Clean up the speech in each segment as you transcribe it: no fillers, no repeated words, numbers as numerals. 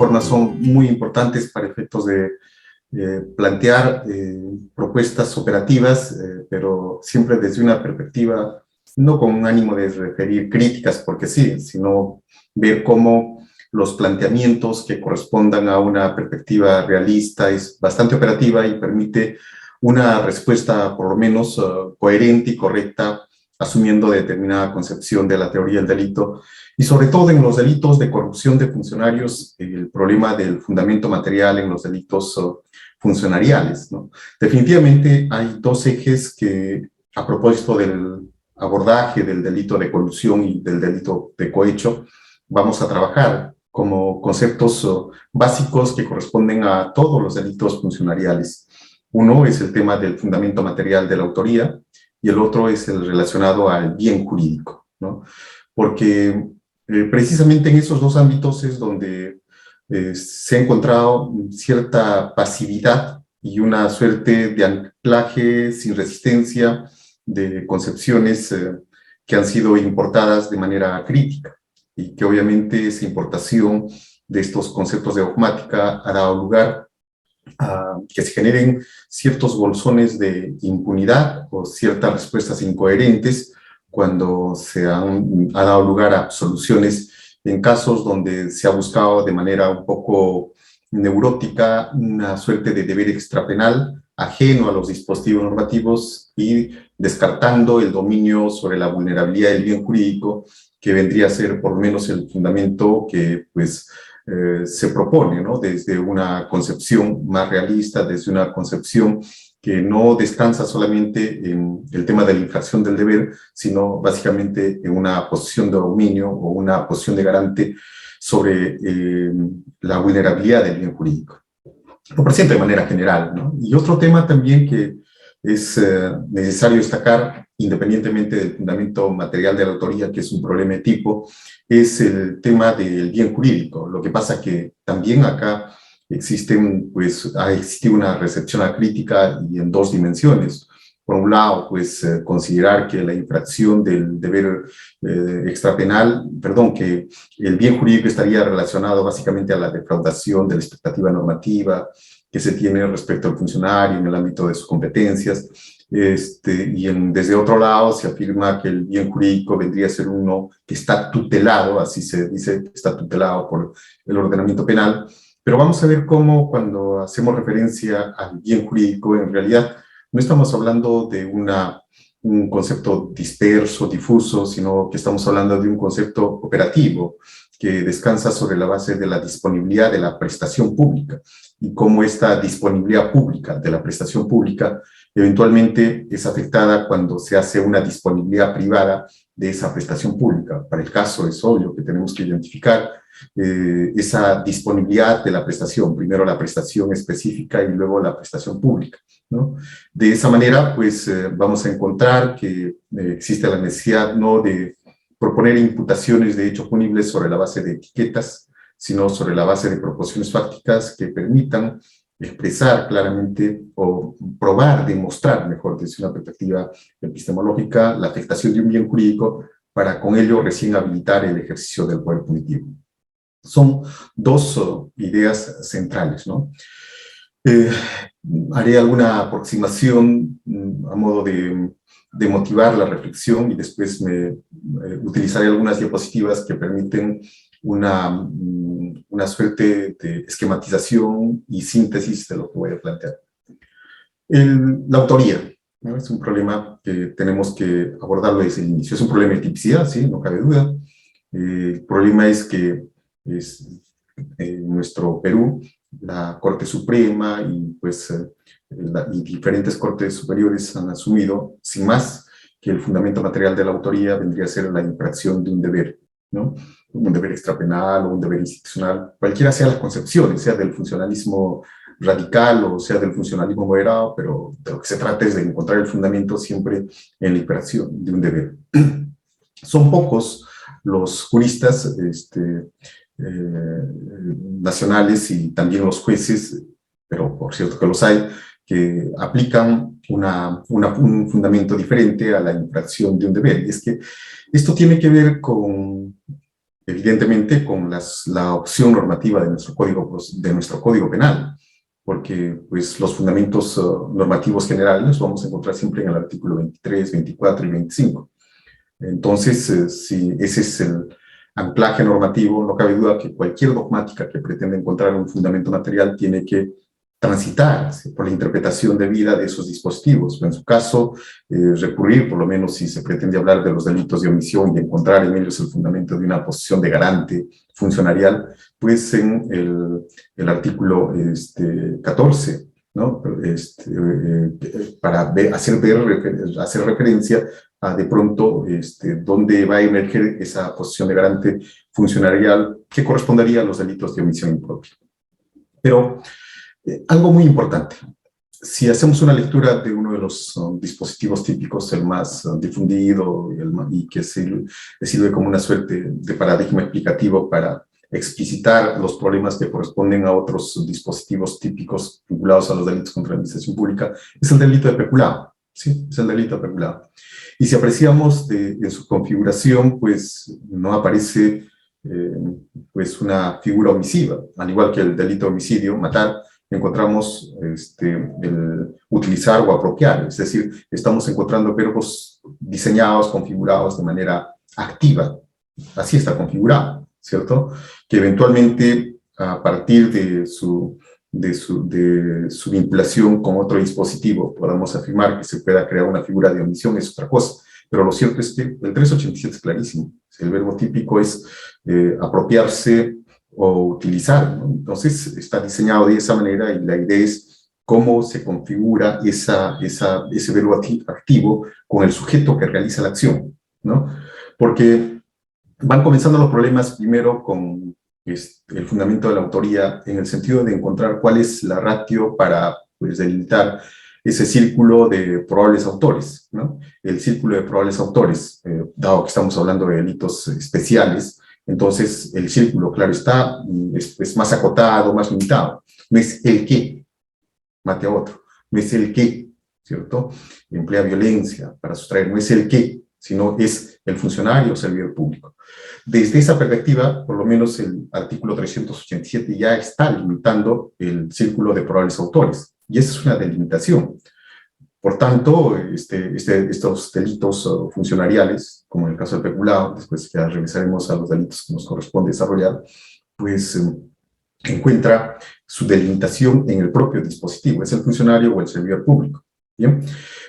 formas son muy importantes para efectos de plantear propuestas operativas, pero siempre desde una perspectiva, no con un ánimo de referir críticas, porque sí, sino ver cómo los planteamientos que correspondan a una perspectiva realista es bastante operativa y permite una respuesta por lo menos coherente y correcta, asumiendo determinada concepción de la teoría del delito, y sobre todo en los delitos de corrupción de funcionarios, el problema del fundamento material en los delitos funcionariales, ¿no? Definitivamente hay dos ejes que, a propósito del abordaje del delito de colusión y del delito de cohecho, vamos a trabajar como conceptos básicos que corresponden a todos los delitos funcionariales. Uno es el tema del fundamento material de la autoría y el otro es el relacionado al bien jurídico, ¿no? Porque precisamente en esos dos ámbitos es donde se ha encontrado cierta pasividad y una suerte de anclaje sin resistencia de concepciones que han sido importadas de manera crítica y que obviamente esa importación de estos conceptos de dogmática ha dado lugar a que se generen ciertos bolsones de impunidad o ciertas respuestas incoherentes cuando ha dado lugar a absoluciones en casos donde se ha buscado de manera un poco neurótica una suerte de deber extrapenal ajeno a los dispositivos normativos y descartando el dominio sobre la vulnerabilidad del bien jurídico, que vendría a ser por lo menos el fundamento que pues se propone, ¿no? Desde una concepción más realista, desde una concepción que no descansa solamente en el tema de la infracción del deber, sino básicamente en una posición de dominio o una posición de garante sobre la vulnerabilidad del bien jurídico. Lo presento de manera general, ¿no? Y otro tema también que es necesario destacar, independientemente del fundamento material de la autoría, que es un problema de tipo, es el tema del bien jurídico. Lo que pasa que también acá ha existido una recepción acrítica y en dos dimensiones. Por un lado, pues considerar que la infracción del deber extrapenal, perdón, que el bien jurídico estaría relacionado básicamente a la defraudación de la expectativa normativa que se tiene respecto al funcionario en el ámbito de sus competencias. Desde otro lado se afirma que el bien jurídico vendría a ser uno que está tutelado, así se dice, está tutelado por el ordenamiento penal, pero vamos a ver cómo cuando hacemos referencia al bien jurídico, en realidad no estamos hablando de un concepto disperso, difuso, sino que estamos hablando de un concepto operativo que descansa sobre la base de la disponibilidad de la prestación pública y cómo esta disponibilidad pública de la prestación pública eventualmente es afectada cuando se hace una disponibilidad privada de esa prestación pública. Para el caso es obvio que tenemos que identificar esa disponibilidad de la prestación, primero la prestación específica y luego la prestación pública, ¿no? De esa manera, pues vamos a encontrar que existe la necesidad no de proponer imputaciones de hechos punibles sobre la base de etiquetas, sino sobre la base de proposiciones fácticas que permitan expresar claramente o probar, demostrar, mejor desde una perspectiva epistemológica, la afectación de un bien jurídico para con ello recién habilitar el ejercicio del poder punitivo. Son dos ideas centrales, ¿no? Haré alguna aproximación a modo de motivar la reflexión y después utilizaré algunas diapositivas que permiten una suerte de esquematización y síntesis de lo que voy a plantear. La autoría, ¿no? Es un problema que tenemos que abordarlo desde el inicio. Es un problema de tipicidad, sí, no cabe duda. El problema es que en nuestro Perú, la Corte Suprema y, y diferentes cortes superiores han asumido, sin más, que el fundamento material de la autoría vendría a ser la infracción de un deber, ¿no? Un deber extrapenal o un deber institucional, cualquiera sea las concepciones, sea del funcionalismo radical o sea del funcionalismo moderado, pero de lo que se trata es de encontrar el fundamento siempre en la infracción de un deber. Son pocos los juristas nacionales y también los jueces, pero por cierto que los hay, que aplican un fundamento diferente a la infracción de un deber. Y es que esto tiene que ver con evidentemente con la opción normativa de nuestro código penal, porque pues, los fundamentos normativos generales los vamos a encontrar siempre en el artículo 23, 24 y 25. Entonces, si ese es el anclaje normativo, no cabe duda que cualquier dogmática que pretenda encontrar un fundamento material tiene que transitar, ¿sí?, por la interpretación debida de esos dispositivos. En su caso, recurrir, por lo menos si se pretende hablar de los delitos de omisión y encontrar en ellos el fundamento de una posición de garante funcionarial, pues en el artículo 14, ¿no? Para hacer referencia a de pronto dónde va a emerger esa posición de garante funcionarial que correspondería a los delitos de omisión impropia. Pero algo muy importante, si hacemos una lectura de uno de los dispositivos típicos, el más difundido y que sirve como una suerte de paradigma explicativo para explicitar los problemas que corresponden a otros dispositivos típicos vinculados a los delitos contra la administración pública, es el delito de peculado. Sí, es el delito de peculado. Y si apreciamos en su configuración, pues no aparece pues una figura omisiva, al igual que el delito de homicidio, matar, encontramos el utilizar o apropiar, es decir, estamos encontrando verbos diseñados, configurados de manera activa, así está configurado, ¿cierto? Que eventualmente a partir de su vinculación con otro dispositivo podamos afirmar que se pueda crear una figura de omisión es otra cosa, pero lo cierto es que el 387 es clarísimo, el verbo típico es apropiarse o utilizar, ¿no? Entonces está diseñado de esa manera y la idea es cómo se configura ese verbo activo con el sujeto que realiza la acción, ¿no? Porque van comenzando los problemas primero con el fundamento de la autoría en el sentido de encontrar cuál es la ratio para pues, delimitar ese círculo de probables autores, ¿no? El círculo de probables autores, dado que estamos hablando de delitos especiales, entonces el círculo, claro está, es más acotado, más limitado. No es el que mate a otro, no es el que, ¿cierto?, emplea violencia para sustraer, no es el que, sino es el funcionario o servidor público. Desde esa perspectiva, por lo menos el artículo 387 ya está limitando el círculo de probables autores, y esa es una delimitación. Por tanto, estos delitos funcionariales, como en el caso del peculado, después ya regresaremos a los delitos que nos corresponde desarrollar, pues encuentra su delimitación en el propio dispositivo, es el funcionario o el servidor público, ¿bien?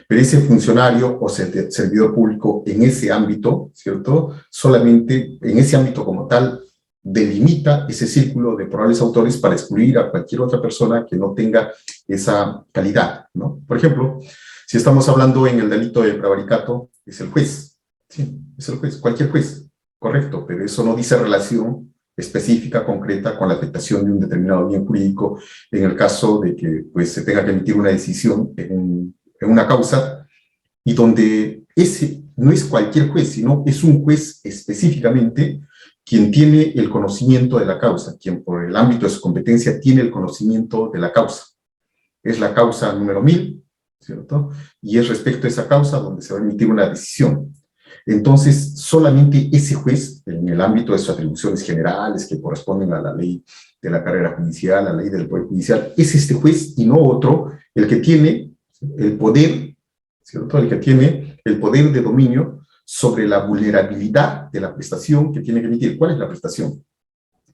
Pero ese funcionario o servidor público en ese ámbito, ¿cierto?, solamente en ese ámbito como tal, delimita ese círculo de probables autores para excluir a cualquier otra persona que no tenga esa calidad, ¿no? Por ejemplo, si estamos hablando en el delito de prevaricato, es el juez, sí, es el juez, cualquier juez, correcto, pero eso no dice relación específica, concreta, con la afectación de un determinado bien jurídico en el caso de que pues, se tenga que emitir una decisión en una causa y donde ese no es cualquier juez, sino es un juez específicamente quien tiene el conocimiento de la causa, quien por el ámbito de su competencia tiene el conocimiento de la causa. Es la causa número 1000, ¿cierto? Y es respecto a esa causa donde se va a emitir una decisión. Entonces, solamente ese juez, en el ámbito de sus atribuciones generales que corresponden a la ley de la carrera judicial, a la ley del poder judicial, es este juez y no otro el que tiene el poder, ¿cierto?, el que tiene el poder de dominio sobre la vulnerabilidad de la prestación que tiene que emitir. ¿Cuál es la prestación?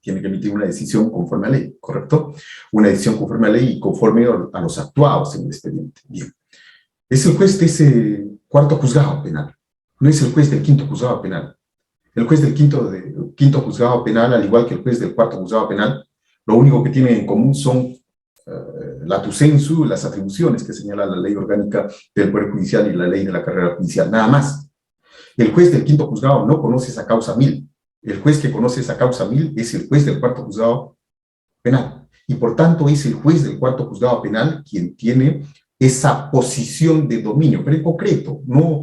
Tiene que emitir una decisión conforme a ley, ¿correcto? Una decisión conforme a ley y conforme a los actuados en el expediente. Bien. Es el juez de ese cuarto juzgado penal, no es el juez del quinto juzgado penal. El juez del quinto juzgado penal, al igual que el juez del cuarto juzgado penal, lo único que tienen en común son la tu sensu, las atribuciones que señala la ley orgánica del Poder Judicial y la ley de la carrera judicial, nada más. El juez del quinto juzgado no conoce esa causa 1000. El juez que conoce esa causa 1000 es el juez del cuarto juzgado penal. Y por tanto es el juez del cuarto juzgado penal quien tiene esa posición de dominio, pero en concreto, no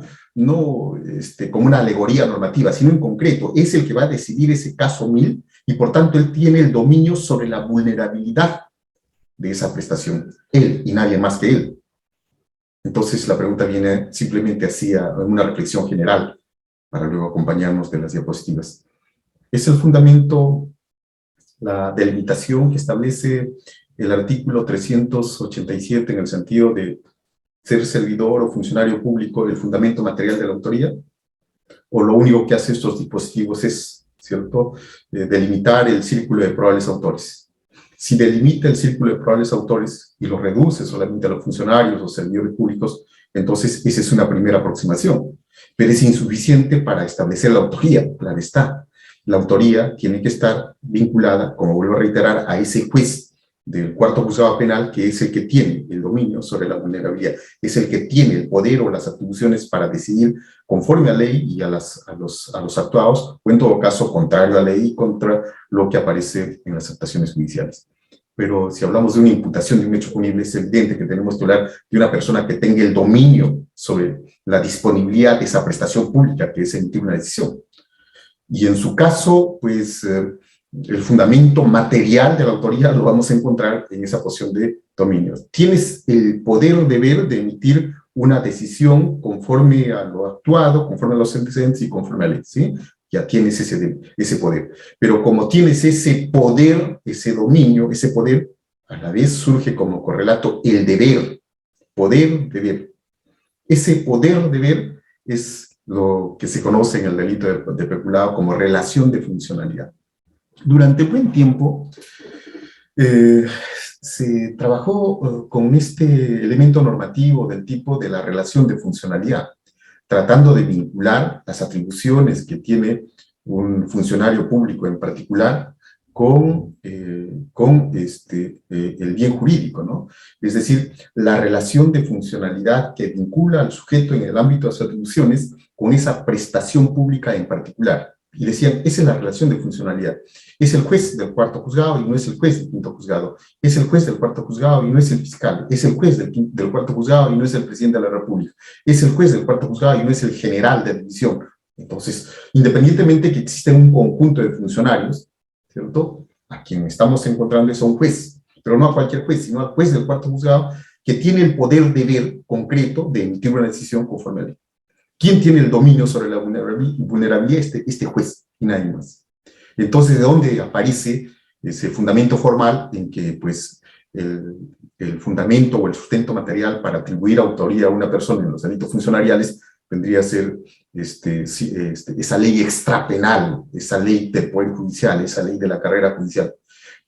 como una alegoría normativa, sino en concreto, es el que va a decidir ese caso 1000 y por tanto él tiene el dominio sobre la vulnerabilidad de esa prestación, él y nadie más que él. Entonces la pregunta viene simplemente así a una reflexión general para luego acompañarnos de las diapositivas. Es el fundamento, la delimitación que establece el artículo 387 en el sentido de ser servidor o funcionario público, el fundamento material de la autoría, o lo único que hace estos dispositivos es, ¿cierto?, delimitar el círculo de probables autores. Si delimita el círculo de probables autores y lo reduce solamente a los funcionarios o servidores públicos, entonces esa es una primera aproximación, pero es insuficiente para establecer la autoría, claro está. La autoría tiene que estar vinculada, como vuelvo a reiterar, a ese juez del cuarto juzgado penal, que es el que tiene el dominio sobre la vulnerabilidad, es el que tiene el poder o las atribuciones para decidir conforme a ley y a los actuados, o en todo caso contrario a la ley y contra lo que aparece en las actuaciones judiciales. Pero si hablamos de una imputación de un hecho punible, es evidente que tenemos que hablar de una persona que tenga el dominio sobre la disponibilidad de esa prestación pública, que es emitir una decisión. Y en su caso, pues, el fundamento material de la autoría lo vamos a encontrar en esa posición de dominio. Tienes el poder, deber de emitir una decisión conforme a lo actuado, conforme a los antecedentes y conforme a la ley, ¿sí? Ya tienes ese poder. Pero como tienes ese poder, ese dominio, ese poder, a la vez surge como correlato el deber, poder, deber. Ese poder, deber es lo que se conoce en el delito de peculado como relación de funcionalidad. Durante buen tiempo se trabajó con este elemento normativo del tipo de la relación de funcionalidad, tratando de vincular las atribuciones que tiene un funcionario público en particular con el bien jurídico, ¿no? Es decir, la relación de funcionalidad que vincula al sujeto en el ámbito de sus atribuciones con esa prestación pública en particular. Y decían, esa es la relación de funcionalidad. Es el juez del cuarto juzgado y no es el juez del quinto juzgado. Es el juez del cuarto juzgado y no es el fiscal. Es el juez del cuarto juzgado y no es el presidente de la República. Es el juez del cuarto juzgado y no es el general de división. Entonces, independientemente que exista un conjunto de funcionarios, ¿cierto?, a quien estamos encontrando es a un juez, pero no a cualquier juez, sino al juez del cuarto juzgado que tiene el poder deber concreto de emitir una decisión conforme a la ley. ¿Quién tiene el dominio sobre la vulnerabilidad? Este juez y nadie más. Entonces, ¿de dónde aparece ese fundamento formal en que, pues, el fundamento o el sustento material para atribuir autoría a una persona en los delitos funcionariales vendría a ser esa ley extrapenal, esa ley del Poder Judicial, esa ley de la carrera judicial?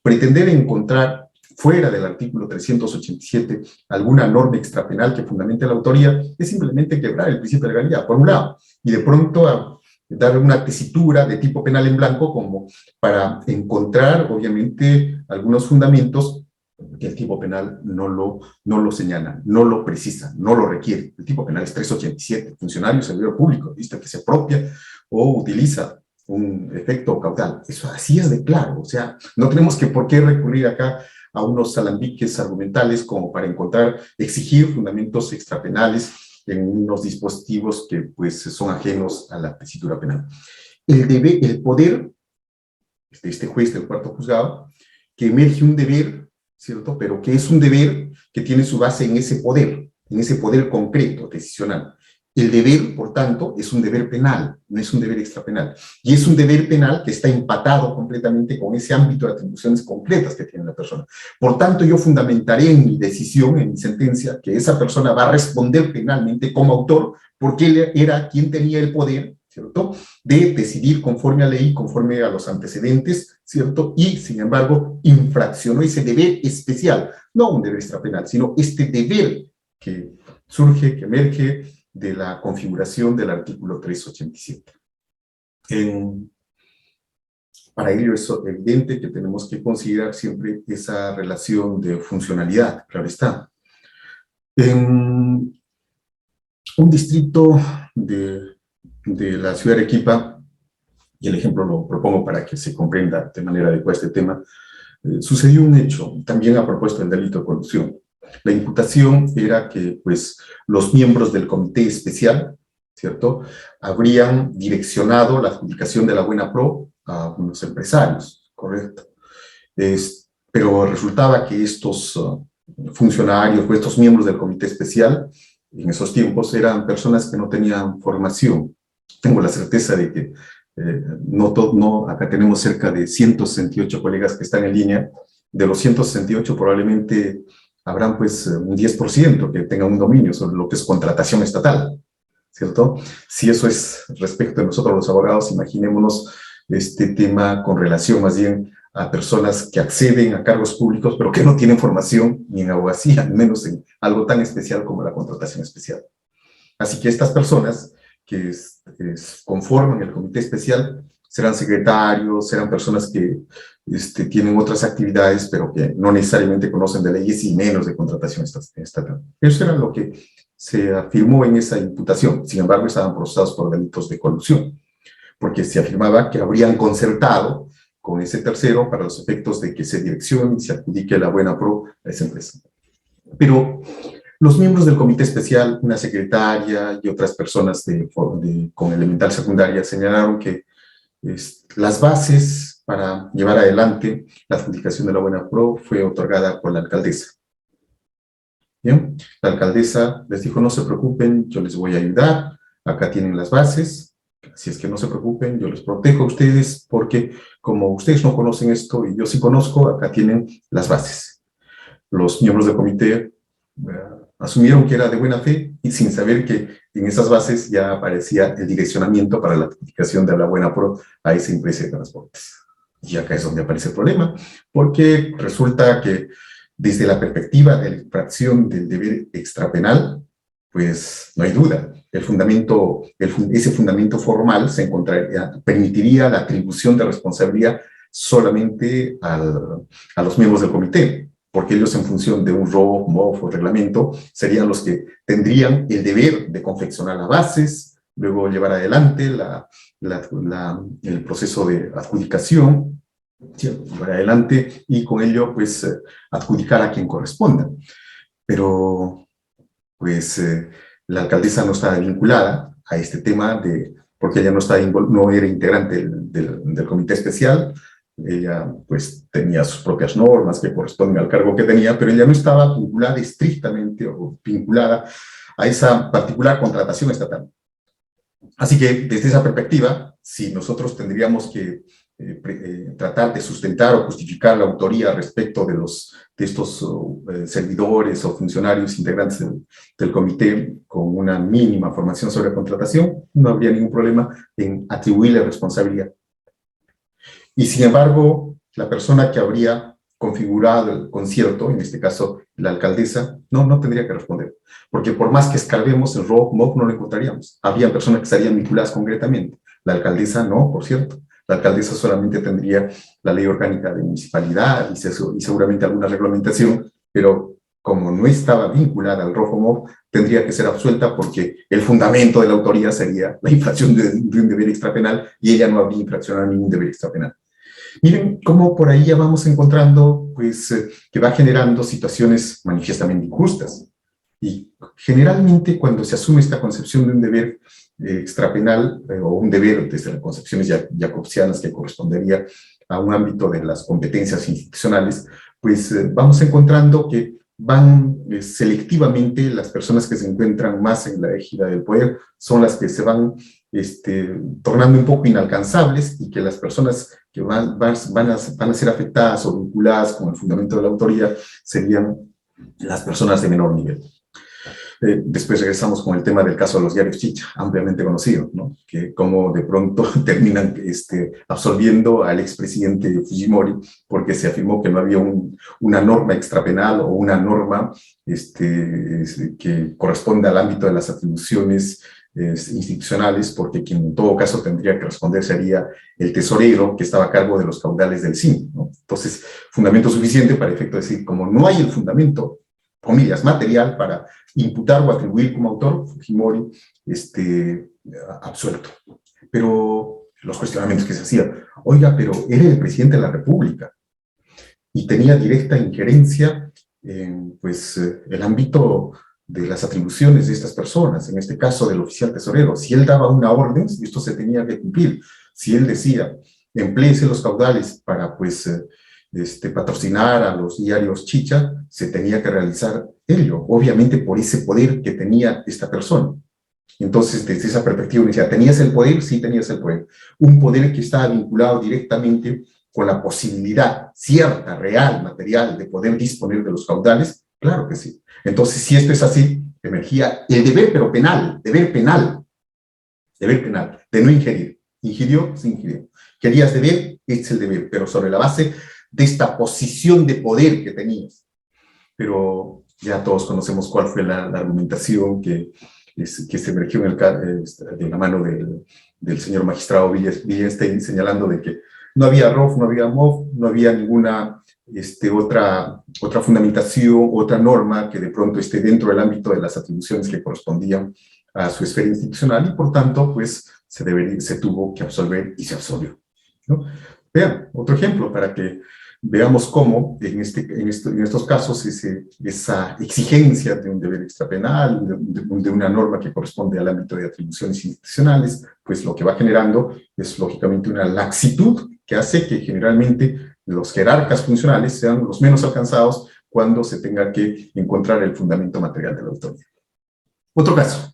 Pretender encontrar fuera del artículo 387 alguna norma extrapenal que fundamente la autoría es simplemente quebrar el principio de legalidad, por un lado, y de pronto dar una tesitura de tipo penal en blanco como para encontrar, obviamente, algunos fundamentos que el tipo penal no lo señala, no lo precisa, no lo requiere. El tipo penal es 387, funcionario, servidor público, ¿viste?, que se apropia o utiliza un efecto caudal. Eso así es de claro, o sea, no tenemos por qué recurrir acá a unos alambiques argumentales como para exigir fundamentos extrapenales en unos dispositivos que pues son ajenos a la tesitura penal. El poder de este juez del cuarto juzgado, que emerge un deber, ¿cierto?, pero que es un deber que tiene su base en ese poder concreto, decisional. El deber, por tanto, es un deber penal, no es un deber extrapenal. Y es un deber penal que está empatado completamente con ese ámbito de atribuciones concretas que tiene la persona. Por tanto, yo fundamentaré en mi decisión, en mi sentencia, que esa persona va a responder penalmente como autor, porque él era quien tenía el poder, ¿cierto?, de decidir conforme a ley, conforme a los antecedentes, ¿cierto?, y, sin embargo, infraccionó ese deber especial, no un deber extrapenal, sino este deber que surge, que emerge de la configuración del artículo 387. Para ello es evidente que tenemos que considerar siempre esa relación de funcionalidad, claro está. En un distrito de la ciudad de Arequipa, y el ejemplo lo propongo para que se comprenda de manera adecuada este tema, sucedió un hecho, también a propósito del delito de corrupción. La imputación era que, pues, los miembros del comité especial, ¿cierto?, habrían direccionado la adjudicación de la buena pro a unos empresarios, ¿correcto? Pero resultaba que estos funcionarios o estos miembros del comité especial, en esos tiempos, eran personas que no tenían formación. Tengo la certeza de que acá tenemos cerca de 168 colegas que están en línea. De los 168 probablemente habrán pues un 10% que tengan un dominio sobre lo que es contratación estatal, ¿cierto? Si eso es respecto de nosotros los abogados, imaginémonos este tema con relación más bien a personas que acceden a cargos públicos, pero que no tienen formación ni en abogacía, al menos en algo tan especial como la contratación especial. Así que estas personas que conforman el comité especial serán secretarios, serán personas que tienen otras actividades, pero que no necesariamente conocen de leyes y menos de contratación estatal. Eso era lo que se afirmó en esa imputación. Sin embargo, estaban procesados por delitos de colusión, porque se afirmaba que habrían concertado con ese tercero para los efectos de que se direccione y se adjudique la buena pro a esa empresa. Pero los miembros del comité especial, una secretaria y otras personas con elemental secundaria señalaron que las bases para llevar adelante la adjudicación de la buena pro fue otorgada por la alcaldesa. ¿Bien? La alcaldesa les dijo, no se preocupen, yo les voy a ayudar, acá tienen las bases, si es que no se preocupen, yo les protejo a ustedes, porque como ustedes no conocen esto y yo sí conozco, acá tienen las bases. Los miembros del comité asumieron que era de buena fe y sin saber que en esas bases ya aparecía el direccionamiento para la adjudicación de la buena pro a esa empresa de transportes. Y acá es donde aparece el problema, porque resulta que desde la perspectiva de la infracción del deber extrapenal, pues no hay duda, ese fundamento formal permitiría la atribución de responsabilidad solamente a los miembros del comité, porque ellos en función de un ROC, MOF o reglamento serían los que tendrían el deber de confeccionar las bases, luego llevar adelante el proceso de adjudicación, llevar adelante y con ello pues adjudicar a quien corresponda. Pero pues la alcaldesa no estaba vinculada a este tema porque ella no era integrante del comité especial. Ella pues tenía sus propias normas que corresponden al cargo que tenía, pero ella no estaba vinculada estrictamente o vinculada a esa particular contratación estatal. Así que desde esa perspectiva, si nosotros tendríamos que tratar de sustentar o justificar la autoría respecto de estos servidores o funcionarios integrantes del comité con una mínima formación sobre contratación, no habría ningún problema en atribuirle responsabilidad. Y sin embargo, la persona que habría configurado el concierto, en este caso la alcaldesa, no tendría que responder. Porque por más que escarbemos el ROC, MOC, no lo encontraríamos. Había personas que estarían vinculadas concretamente. La alcaldesa no, por cierto. La alcaldesa solamente tendría la ley orgánica de municipalidad y seguramente alguna reglamentación, pero como no estaba vinculada al ROC o MOC, tendría que ser absuelta porque el fundamento de la autoría sería la infracción de un deber extrapenal y ella no habría infraccionado ningún deber extrapenal. Miren cómo por ahí ya vamos encontrando pues, que va generando situaciones manifiestamente injustas. Y generalmente cuando se asume esta concepción de un deber extrapenal o un deber desde las concepciones jacobsianas que correspondería a un ámbito de las competencias institucionales, pues vamos encontrando que van selectivamente las personas que se encuentran más en la égida del poder son las que se van tornando un poco inalcanzables y que las personas que van a ser afectadas o vinculadas con el fundamento de la autoría serían las personas de menor nivel. Después regresamos con el tema del caso de los diarios Chicha, ampliamente conocido, ¿no? Que como de pronto terminan absolviendo al expresidente Fujimori porque se afirmó que no había una norma extrapenal o una norma que corresponde al ámbito de las atribuciones institucionales, porque quien en todo caso tendría que responder sería el tesorero que estaba a cargo de los caudales del CIN, ¿no? Entonces, fundamento suficiente para efecto de decir, como no hay el fundamento, comillas, material para imputar o atribuir como autor, Fujimori absuelto. Pero los cuestionamientos que se hacían, oiga, pero era el presidente de la República y tenía directa injerencia en el ámbito de las atribuciones de estas personas, en este caso del oficial tesorero. Si él daba una orden, esto se tenía que cumplir. Si él decía, empléese los caudales para patrocinar a los diarios Chicha, se tenía que realizar ello, obviamente por ese poder que tenía esta persona. Entonces, desde esa perspectiva, uno decía, ¿tenías el poder? Sí, tenías el poder. Un poder que estaba vinculado directamente con la posibilidad cierta, real, material, de poder disponer de los caudales. Claro que sí. Entonces, si esto es así, emergía el deber, pero penal, deber penal, de no ingerir. Ingirió, se ingirió. Querías deber, es el deber, pero sobre la base de esta posición de poder que tenías. Pero ya todos conocemos cuál fue la argumentación que se emergió de la mano del señor magistrado Willenstein, señalando de que no había ROF, no había MOF, no había ninguna otra fundamentación, otra norma que de pronto esté dentro del ámbito de las atribuciones que correspondían a su esfera institucional y por tanto pues se tuvo que absolver y se absolvió, ¿no? Vean, otro ejemplo para que veamos cómo en estos casos esa exigencia de un deber extrapenal, de una norma que corresponde al ámbito de atribuciones institucionales, pues lo que va generando es lógicamente una laxitud que hace que generalmente los jerarcas funcionales sean los menos alcanzados cuando se tenga que encontrar el fundamento material de la autoridad. Otro caso.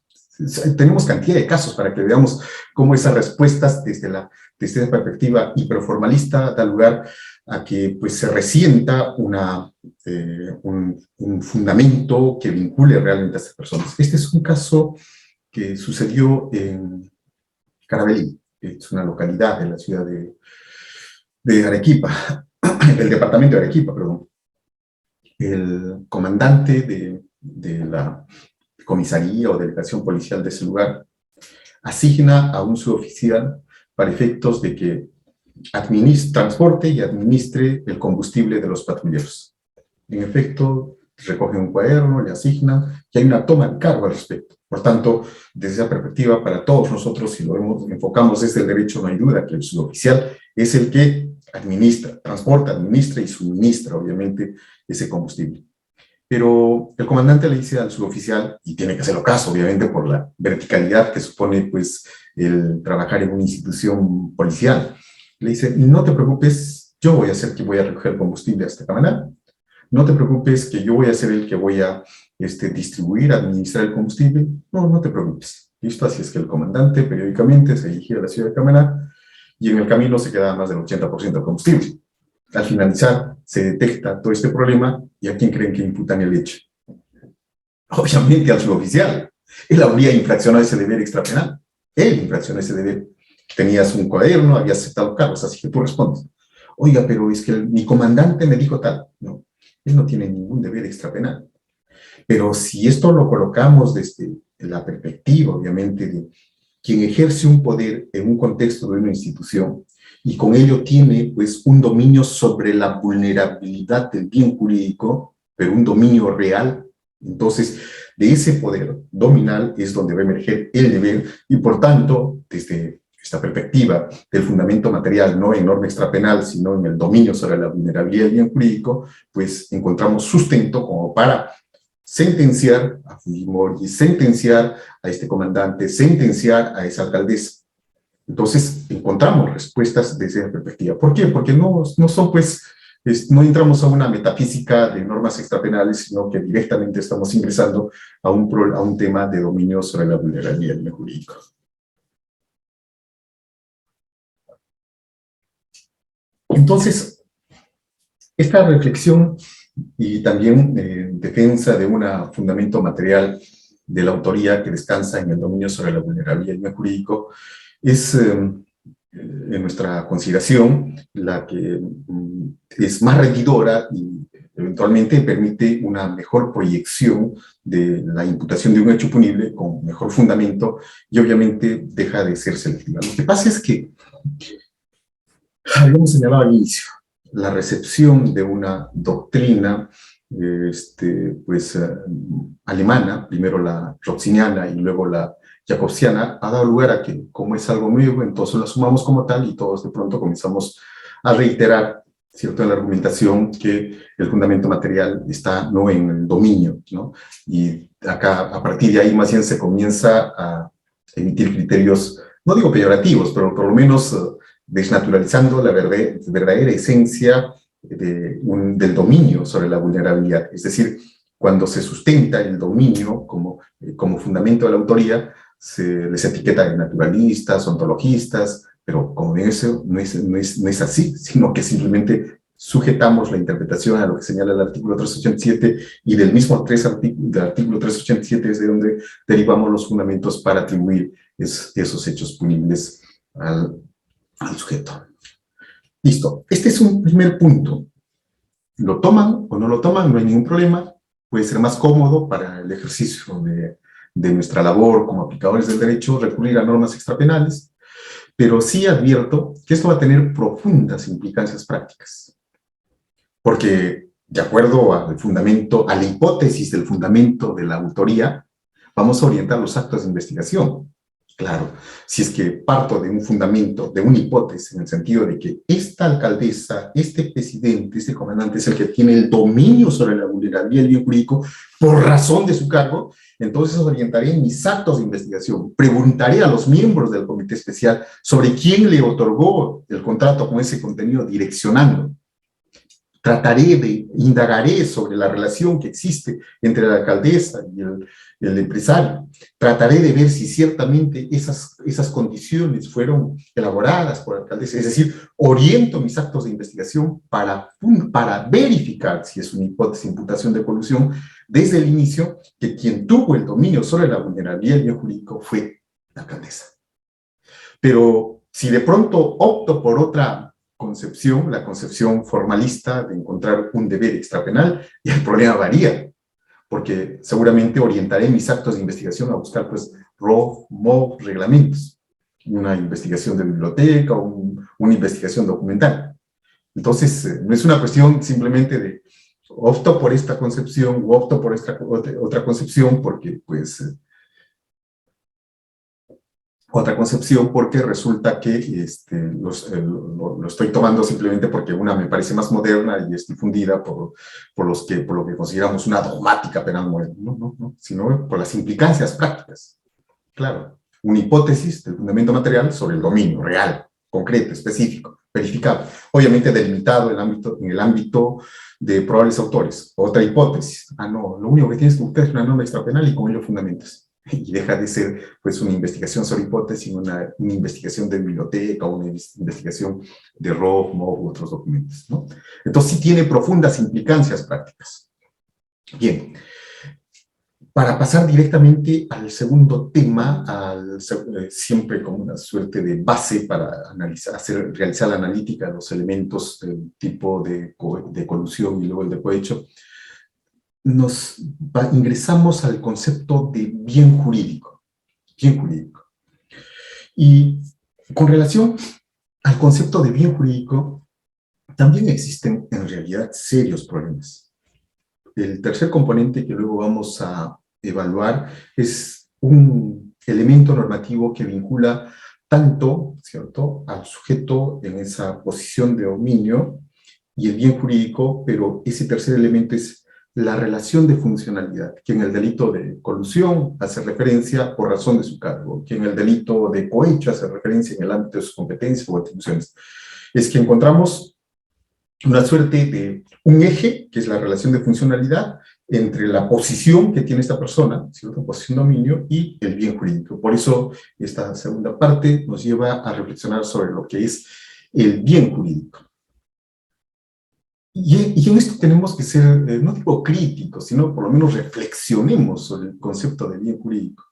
Tenemos cantidad de casos para que veamos cómo esas respuestas desde la perspectiva hiperformalista da lugar a que pues, se resienta un fundamento que vincule realmente a estas personas. Este es un caso que sucedió en Carabelí, que es una localidad de la ciudad de Arequipa, del departamento de Arequipa, perdón. El comandante de la comisaría o delegación policial de ese lugar, asigna a un suboficial para efectos de que transporte y administre el combustible de los patrulleros. En efecto, recoge un cuaderno, le asignan, y hay una toma de cargo al respecto. Por tanto, desde esa perspectiva, para todos nosotros, si lo enfocamos desde el derecho, no hay duda que el suboficial es el que administra, transporta, administra y suministra, obviamente, ese combustible. Pero el comandante le dice al suboficial, y tiene que hacerlo caso, obviamente, por la verticalidad que supone pues, el trabajar en una institución policial. Le dice, no te preocupes, yo voy a ser quien voy a recoger el combustible a esta cámara. No te preocupes que yo voy a ser el que voy a distribuir, administrar el combustible. No, no te preocupes. Listo, así es que el comandante periódicamente se dirigía a la ciudad de Camaná y en el camino se quedaba más del 80% del combustible. Al finalizar, se detecta todo este problema y ¿a quién creen que imputan el hecho? Obviamente al suboficial. Él habría infraccionado ese deber extrapenal. Él infraccionó ese deber. Tenías un cuaderno, habías aceptado cargos, así que tú respondes. Oiga, pero es que mi comandante me dijo tal. No, él no tiene ningún deber extrapenal. Pero si esto lo colocamos desde la perspectiva, obviamente, de quien ejerce un poder en un contexto de una institución, y con ello tiene pues un dominio sobre la vulnerabilidad del bien jurídico, pero un dominio real. Entonces, de ese poder dominal es donde va a emerger el deber y por tanto, desde esta perspectiva del fundamento material, no en norma extrapenal, sino en el dominio sobre la vulnerabilidad del bien jurídico, pues encontramos sustento como para sentenciar a Fujimori, sentenciar a este comandante, sentenciar a esa alcaldesa. Entonces, encontramos respuestas desde esa perspectiva. ¿Por qué? Porque no son, pues, no entramos a una metafísica de normas extrapenales, sino que directamente estamos ingresando a un tema de dominio sobre la vulnerabilidad del bien jurídico. Entonces, esta reflexión y también defensa de un fundamento material de la autoría que descansa en el dominio sobre la vulnerabilidad del bien jurídico es, en nuestra consideración, la que es más rendidora y eventualmente permite una mejor proyección de la imputación de un hecho punible con mejor fundamento y obviamente deja de ser selectiva. Lo que pasa es que, habíamos señalado al inicio, la recepción de una doctrina alemana, primero la rotziniana y luego la jacobsiana, ha dado lugar a que, como es algo nuevo, entonces la sumamos como tal y todos de pronto comenzamos a reiterar, ¿cierto?, en la argumentación que el fundamento material está no en el dominio, ¿no? Y acá, a partir de ahí, más bien se comienza a emitir criterios, no digo peyorativos, pero por lo menos desnaturalizando la verdadera esencia del dominio sobre la vulnerabilidad. Es decir, cuando se sustenta el dominio como fundamento de la autoría, se les etiqueta de naturalistas, ontologistas, pero como ven, eso no es así, sino que simplemente sujetamos la interpretación a lo que señala el artículo 387 y del mismo del artículo 387 es de donde derivamos los fundamentos para atribuir esos hechos punibles al sujeto. Listo, este es un primer punto. Lo toman o no lo toman, no hay ningún problema, puede ser más cómodo para el ejercicio de nuestra labor como aplicadores del derecho recurrir a normas extrapenales, pero sí advierto que esto va a tener profundas implicancias prácticas, porque de acuerdo al fundamento, a la hipótesis del fundamento de la autoría, vamos a orientar los actos de investigación. Claro, si es que parto de un fundamento, de una hipótesis, en el sentido de que esta alcaldesa, este presidente, este comandante es el que tiene el dominio sobre la vulnerabilidad del bien jurídico por razón de su cargo, entonces orientaré mis actos de investigación, preguntaré a los miembros del comité especial sobre quién le otorgó el contrato con ese contenido, direccionando. Indagaré sobre la relación que existe entre la alcaldesa y el empresario. Trataré de ver si ciertamente esas condiciones fueron elaboradas por la alcaldesa. Es decir, oriento mis actos de investigación para verificar si es una hipótesis de imputación de colusión desde el inicio, que quien tuvo el dominio sobre la vulnerabilidad del bien jurídico fue la alcaldesa. Pero si de pronto opto por otra concepción, la concepción formalista de encontrar un deber extrapenal, y el problema varía, porque seguramente orientaré mis actos de investigación a buscar, pues, ROF, MOF, reglamentos, una investigación de biblioteca o una investigación documental. Entonces, no es una cuestión simplemente de opto por esta concepción o opto por esta otra concepción porque, pues, otra concepción porque resulta que lo estoy tomando simplemente porque una me parece más moderna y es difundida por lo que consideramos una dogmática penal moderna, no, sino por las implicancias prácticas. Claro, una hipótesis del fundamento material sobre el dominio real, concreto, específico, verificable, obviamente delimitado en el ámbito de probables autores. Otra hipótesis, no, lo único que tienes que buscar es una norma extrapenal y con ello fundamentas. Y deja de ser, pues, una investigación sobre hipótesis, una investigación de biblioteca o una investigación de ROF, MOF u otros documentos, ¿no? Entonces sí tiene profundas implicancias prácticas. Bien, para pasar directamente al segundo tema, siempre como una suerte de base para realizar la analítica de los elementos del tipo de colusión y luego el de cohecho, ingresamos al concepto de bien jurídico. Bien jurídico. Y con relación al concepto de bien jurídico, también existen en realidad serios problemas. El tercer componente que luego vamos a evaluar es un elemento normativo que vincula tanto, ¿cierto?, al sujeto en esa posición de dominio y el bien jurídico, pero ese tercer elemento es la relación de funcionalidad, que en el delito de colusión hace referencia por razón de su cargo, que en el delito de cohecho hace referencia en el ámbito de sus competencias o atribuciones. Es que encontramos una suerte de un eje, que es la relación de funcionalidad, entre la posición que tiene esta persona, ¿cierto?, posición de dominio, y el bien jurídico. Por eso esta segunda parte nos lleva a reflexionar sobre lo que es el bien jurídico. Y en esto tenemos que ser, no digo críticos, sino por lo menos reflexionemos sobre el concepto de bien jurídico.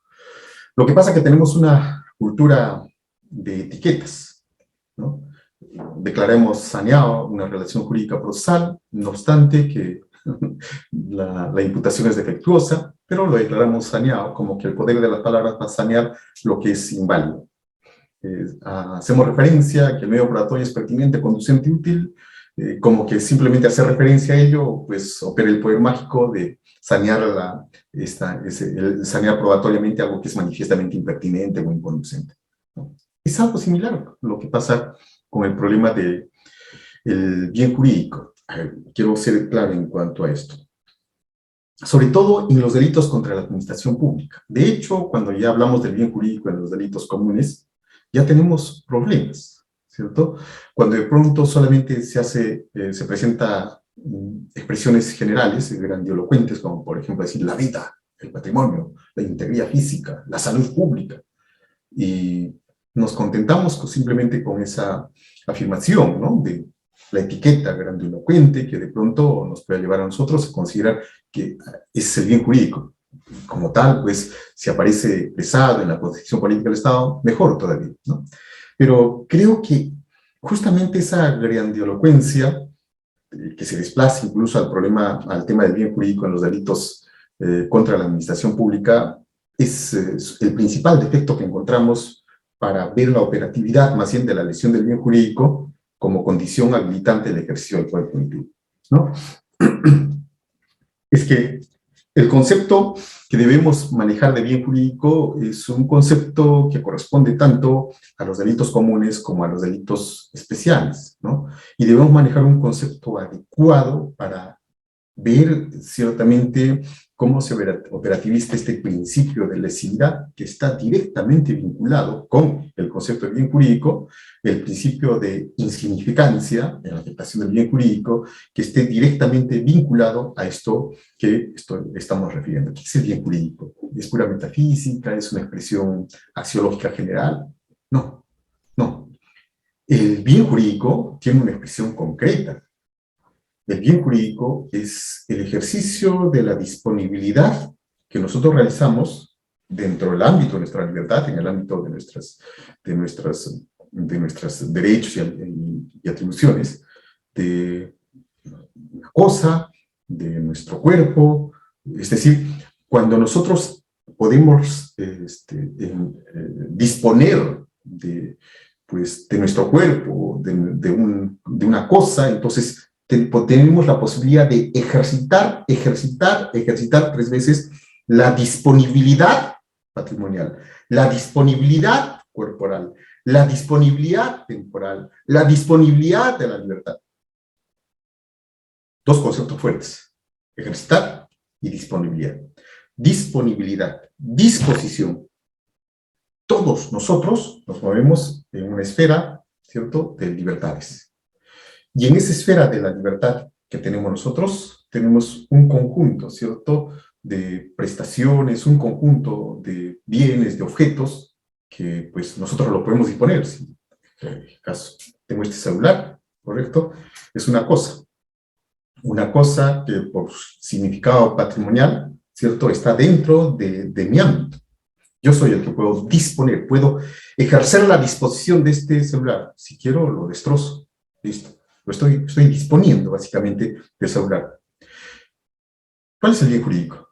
Lo que pasa es que tenemos una cultura de etiquetas, ¿no? Declaremos saneado una relación jurídica procesal, no obstante que la imputación es defectuosa, pero lo declaramos saneado, como que el poder de las palabras va a sanear lo que es inválido. Hacemos referencia a que el medio probatorio es pertinente, conducente y útil, como que simplemente hacer referencia a ello, pues opera el poder mágico de sanear, sanear probatoriamente algo que es manifiestamente impertinente o inconducente, ¿no? Es algo similar lo que pasa con el problema del bien jurídico. Quiero ser claro en cuanto a esto. Sobre todo en los delitos contra la administración pública. De hecho, cuando ya hablamos del bien jurídico en los delitos comunes, ya tenemos problemas, ¿cierto? Cuando de pronto solamente se presenta expresiones generales, grandilocuentes, como por ejemplo decir la vida, el patrimonio, la integridad física, la salud pública. Y nos contentamos simplemente con esa afirmación, ¿no?, de la etiqueta grandilocuente que de pronto nos puede llevar a nosotros a considerar que es el bien jurídico. Como tal, pues, si aparece expresado en la Constitución Política del Estado, mejor todavía, ¿no? Pero creo que justamente esa grandilocuencia, que se desplaza incluso al tema del bien jurídico en los delitos contra la administración pública, es el principal defecto que encontramos para ver la operatividad más bien de la lesión del bien jurídico como condición habilitante del ejercicio del poder punitivo, ¿no? Es que el concepto que debemos manejar de bien jurídico es un concepto que corresponde tanto a los delitos comunes como a los delitos especiales, ¿no? Y debemos manejar un concepto adecuado para ver ciertamente cómo se operativiza este principio de lesividad que está directamente vinculado con el concepto de bien jurídico, el principio de insignificancia en la afectación del bien jurídico, que esté directamente vinculado a esto que estamos refiriendo. ¿Qué es el bien jurídico? ¿Es pura metafísica? ¿Es una expresión axiológica general? No, no. El bien jurídico tiene una expresión concreta. El bien jurídico es el ejercicio de la disponibilidad que nosotros realizamos dentro del ámbito de nuestra libertad, en el ámbito de nuestros derechos y atribuciones, de una cosa, de nuestro cuerpo. Es decir, cuando nosotros podemos disponer de nuestro cuerpo, de una cosa, entonces tenemos la posibilidad de ejercitar 3 veces la disponibilidad patrimonial, la disponibilidad corporal, la disponibilidad temporal, la disponibilidad de la libertad. 2 conceptos fuertes: ejercitar y disponibilidad. Disponibilidad, disposición. Todos nosotros nos movemos en una esfera, ¿cierto?, de libertades. Y en esa esfera de la libertad que tenemos nosotros, tenemos un conjunto, ¿cierto?, de prestaciones, un conjunto de bienes, de objetos, que pues nosotros lo podemos disponer. Si en el caso tengo este celular, ¿correcto?, es una cosa que por significado patrimonial, ¿cierto?, está dentro de mi ámbito. Yo soy el que puedo disponer, puedo ejercer la disposición de este celular. Si quiero, lo destrozo. Listo. Lo estoy disponiendo, básicamente, del celular. ¿Cuál es el bien jurídico?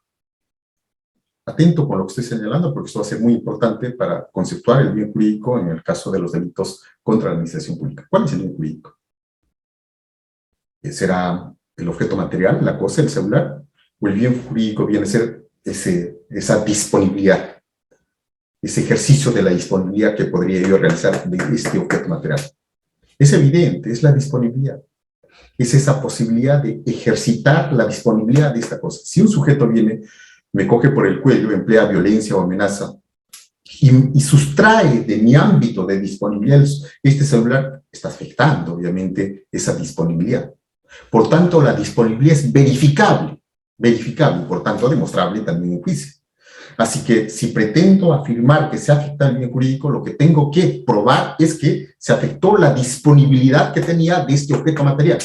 Atento con lo que estoy señalando, porque esto va a ser muy importante para conceptuar el bien jurídico en el caso de los delitos contra la administración pública. ¿Cuál es el bien jurídico? ¿Será el objeto material, la cosa, el celular? ¿O el bien jurídico viene a ser esa disponibilidad, ese ejercicio de la disponibilidad que podría yo realizar de este objeto material? Es evidente, es la disponibilidad. Es esa posibilidad de ejercitar la disponibilidad de esta cosa. Si un sujeto viene, me coge por el cuello, emplea violencia o amenaza, y sustrae de mi ámbito de disponibilidad este celular, está afectando, obviamente, esa disponibilidad. Por tanto, la disponibilidad es verificable, por tanto, demostrable también en juicio. Así que si pretendo afirmar que se afecta el bien jurídico, lo que tengo que probar es que se afectó la disponibilidad que tenía de este objeto material.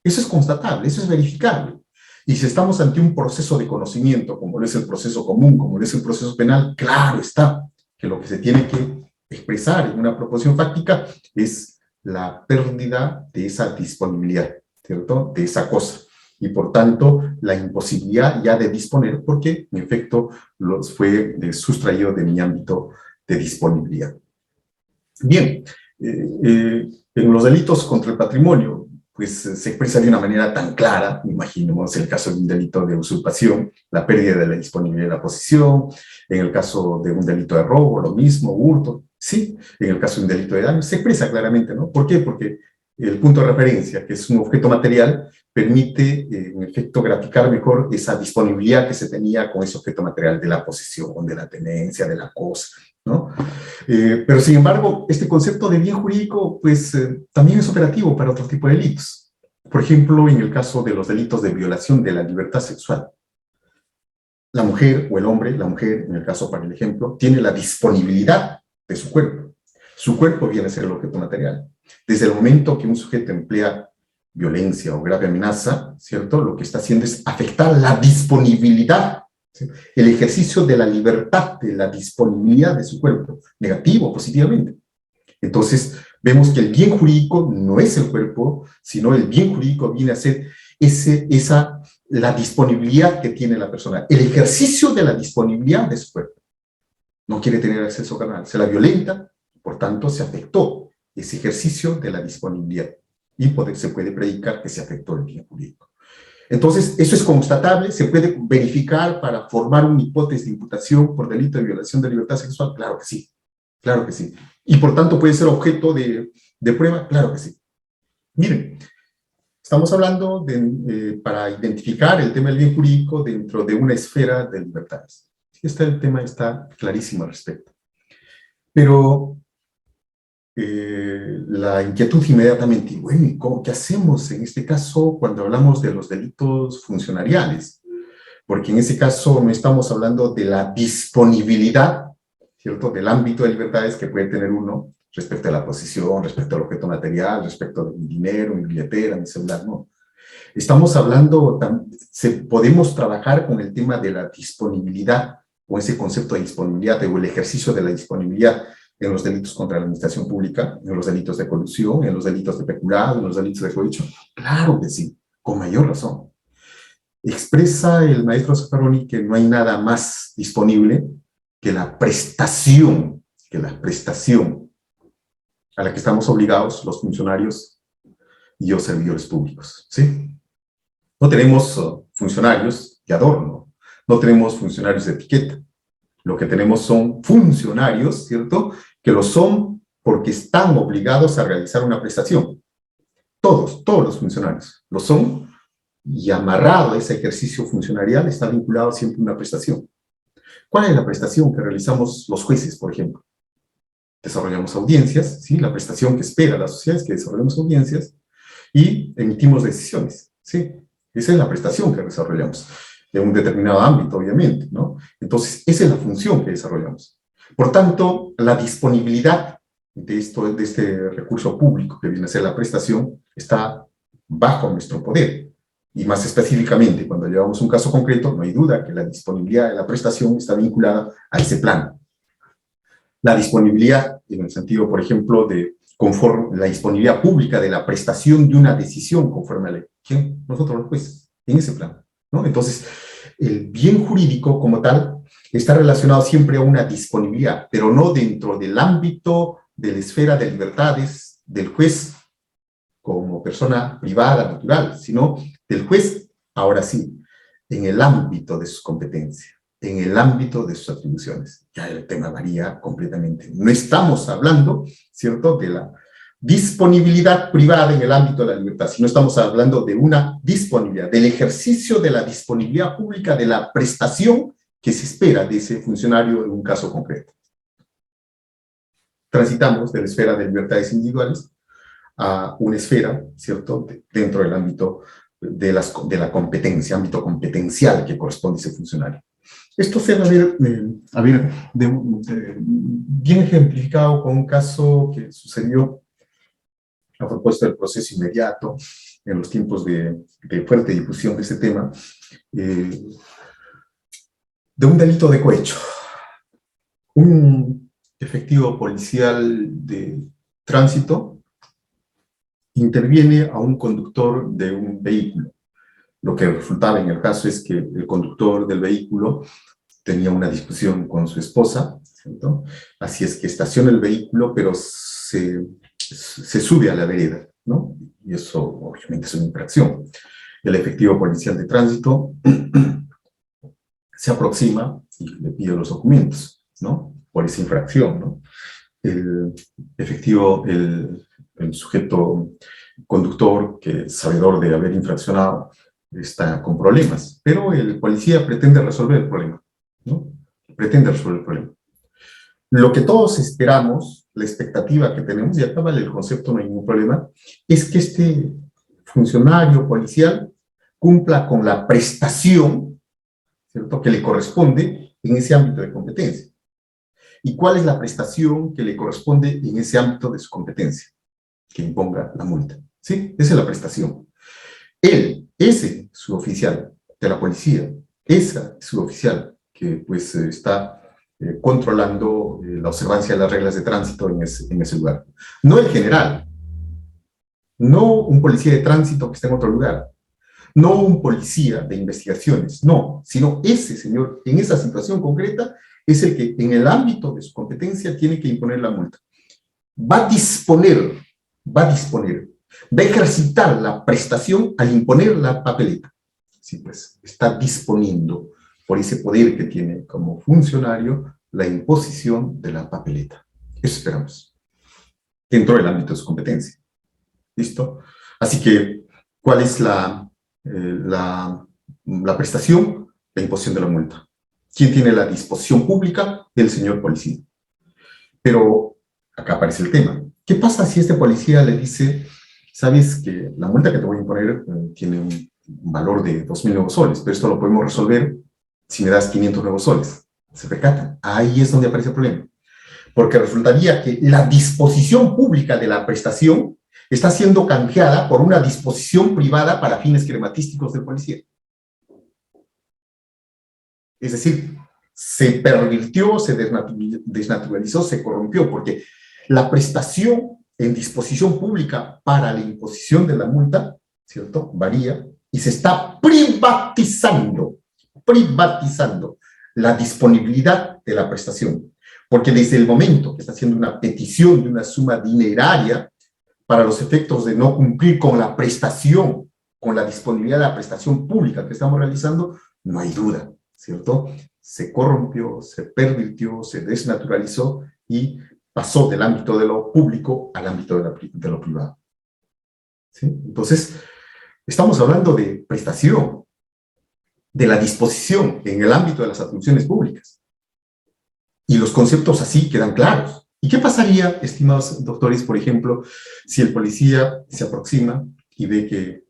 Eso es constatable, eso es verificable. Y si estamos ante un proceso de conocimiento, como lo es el proceso común, como lo es el proceso penal, claro está que lo que se tiene que expresar en una proposición fáctica es la pérdida de esa disponibilidad, ¿cierto?, de esa cosa. Y por tanto, la imposibilidad ya de disponer, porque en efecto fue sustraído de mi ámbito de disponibilidad. Bien, en los delitos contra el patrimonio, pues se expresa de una manera tan clara, imaginemos el caso de un delito de usurpación, la pérdida de la disponibilidad de la posesión; en el caso de un delito de robo, lo mismo, hurto, sí; en el caso de un delito de daño, se expresa claramente, ¿no? ¿Por qué? Porque el punto de referencia, que es un objeto material, permite, en efecto, graficar mejor esa disponibilidad que se tenía con ese objeto material de la posesión, de la tenencia, de la cosa, ¿no? Pero sin embargo, este concepto de bien jurídico, pues, también es operativo para otro tipo de delitos. Por ejemplo, en el caso de los delitos de violación de la libertad sexual. la mujer o el hombre, la mujer, en el caso para el ejemplo, tiene la disponibilidad de su cuerpo. Su cuerpo viene a ser el objeto material. Desde el momento que un sujeto emplea violencia o grave amenaza, ¿cierto? Lo que está haciendo es afectar la disponibilidad, ¿sí? El ejercicio de la libertad, de la disponibilidad de su cuerpo, negativo o positivamente. Entonces, vemos que el bien jurídico no es el cuerpo, sino el bien jurídico viene a ser la disponibilidad que tiene la persona, el ejercicio de la disponibilidad de su cuerpo. No quiere tener acceso carnal, se la violenta, por tanto se afectó ese ejercicio de la disponibilidad y se puede predicar que se afectó el bien jurídico. Entonces, eso es constatable, se puede verificar para formar una hipótesis de imputación por delito de violación de libertad sexual, claro que sí, claro que sí. Y por tanto puede ser objeto de prueba, claro que sí. Miren, estamos hablando para identificar el tema del bien jurídico dentro de una esfera de libertades. El tema está clarísimo al respecto. Pero la inquietud inmediatamente, bueno, ¿qué hacemos en este caso cuando hablamos de los delitos funcionariales? Porque en ese caso no estamos hablando de la disponibilidad, ¿cierto?, del ámbito de libertades que puede tener uno respecto a la posesión, respecto al objeto material, respecto a mi dinero, mi billetera, mi celular, no. Estamos hablando, podemos trabajar con el tema de la disponibilidad, o ese concepto de disponibilidad, o el ejercicio de la disponibilidad en los delitos contra la administración pública, en los delitos de corrupción, en los delitos de peculado, en los delitos de cohecho. Claro que sí, con mayor razón. Expresa el maestro Zaffaroni que no hay nada más disponible que la prestación a la que estamos obligados los funcionarios y los servidores públicos, ¿sí? No tenemos funcionarios de adorno, no tenemos funcionarios de etiqueta. Lo que tenemos son funcionarios, ¿cierto?, que lo son porque están obligados a realizar una prestación. Todos los funcionarios lo son, y amarrado a ese ejercicio funcionarial está vinculado siempre a una prestación. ¿Cuál es la prestación que realizamos los jueces, por ejemplo? Desarrollamos audiencias, ¿sí? La prestación que espera la sociedad es que desarrollemos audiencias y emitimos decisiones, ¿sí? Esa es la prestación que desarrollamos en un determinado ámbito, obviamente, ¿no? Entonces, esa es la función que desarrollamos. Por tanto, la disponibilidad de este recurso público que viene a ser la prestación está bajo nuestro poder. Y más específicamente, cuando llevamos un caso concreto, no hay duda que la disponibilidad de la prestación está vinculada a ese plano. La disponibilidad, en el sentido, por ejemplo, de conforme la disponibilidad pública de la prestación de una decisión conforme a la ley. ¿Quién? Nosotros los jueces, en ese plano, ¿no? Entonces, el bien jurídico como tal está relacionado siempre a una disponibilidad, pero no dentro del ámbito de la esfera de libertades del juez como persona privada, natural, sino del juez, ahora sí, en el ámbito de sus competencias, en el ámbito de sus atribuciones. Ya el tema varía completamente. No estamos hablando, ¿cierto?, de la disponibilidad privada en el ámbito de la libertad, sino estamos hablando de una disponibilidad, del ejercicio de la disponibilidad pública, de la prestación que se espera de ese funcionario en un caso concreto. Transitamos de la esfera de libertades individuales a una esfera, ¿cierto?, dentro del ámbito de la competencia, ámbito competencial que corresponde a ese funcionario. Esto se va a ver bien ejemplificado con un caso que sucedió a propósito del proceso inmediato, en los tiempos de fuerte difusión de ese tema, de un delito de cohecho. Un efectivo policial de tránsito interviene a un conductor de un vehículo. Lo que resultaba en el caso es que el conductor del vehículo tenía una discusión con su esposa, ¿cierto? Así es que estaciona el vehículo, pero se sube a la vereda, ¿no? Y eso obviamente es una infracción. El efectivo policial de tránsito se aproxima y le pide los documentos, ¿no?, por esa infracción, ¿no? El efectivo, el sujeto conductor, que es sabedor de haber infraccionado, está con problemas, pero el policía pretende resolver el problema, ¿no? Pretende resolver el problema. Lo que todos esperamos, la expectativa que tenemos, y acá vale el concepto, no hay ningún problema, es que este funcionario policial cumpla con la prestación, ¿cierto?, que le corresponde en ese ámbito de competencia. ¿Y cuál es la prestación que le corresponde en ese ámbito de su competencia? Que imponga la multa. ¿Sí? Esa es la prestación. Él, ese suboficial de la policía, esa suboficial que pues está controlando la observancia de las reglas de tránsito en ese lugar. No el general, no un policía de tránsito que está en otro lugar, no un policía de investigaciones, no, sino ese señor en esa situación concreta es el que en el ámbito de su competencia tiene que imponer la multa. Va a disponer, va a ejercitar la prestación al imponer la papeleta. Sí, pues está disponiendo por ese poder que tiene como funcionario la imposición de la papeleta. Eso esperamos, dentro del ámbito de su competencia. ¿Listo? Así que, ¿cuál es la prestación? La imposición de la multa. ¿Quién tiene la disposición pública? El señor policía. Pero acá aparece el tema. ¿Qué pasa si este policía le dice, sabes que la multa que te voy a imponer tiene un valor de 2.000 nuevos soles, pero esto lo podemos resolver si me das 500 nuevos soles? ¿Se percatan? Ahí es donde aparece el problema. Porque resultaría que la disposición pública de la prestación está siendo canjeada por una disposición privada para fines crematísticos del policía. Es decir, se pervirtió, se desnaturalizó, se corrompió, porque la prestación en disposición pública para la imposición de la multa, ¿cierto?, varía, y se está privatizando la disponibilidad de la prestación. Porque desde el momento que está haciendo una petición de una suma dineraria para los efectos de no cumplir con la prestación, con la disponibilidad de la prestación pública que estamos realizando, no hay duda, ¿cierto? Se corrompió, se pervirtió, se desnaturalizó y pasó del ámbito de lo público al ámbito de lo privado. ¿Sí? Entonces, estamos hablando de prestación, de la disposición en el ámbito de las atribuciones públicas. Y los conceptos así quedan claros. ¿Y qué pasaría, estimados doctores, por ejemplo, si el policía se aproxima y ve que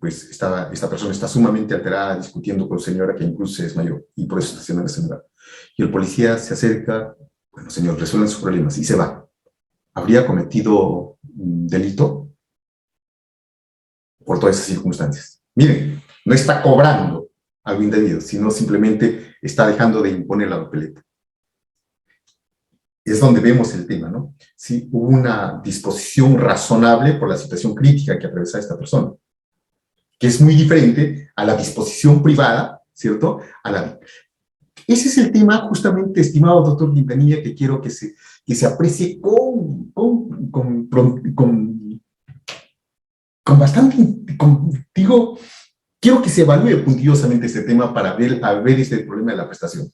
pues esta persona está sumamente alterada, discutiendo con señora que incluso se desmayó y por eso está haciendo ese lugar? Y el policía se acerca, bueno, señor, resuelvan sus problemas y se va. ¿Habría cometido un delito por todas esas circunstancias? Miren, no está cobrando algo indebido, sino simplemente está dejando de imponer la papeleta. Es donde vemos el tema, ¿no? Sí, hubo una disposición razonable por la situación crítica que atravesaba esta persona, que es muy diferente a la disposición privada, ¿cierto? Ese es el tema, justamente, estimado doctor Quintanilla, que quiero que se aprecie con bastante, digo, quiero que se evalúe puntillosamente este tema para ver este problema de la prestación.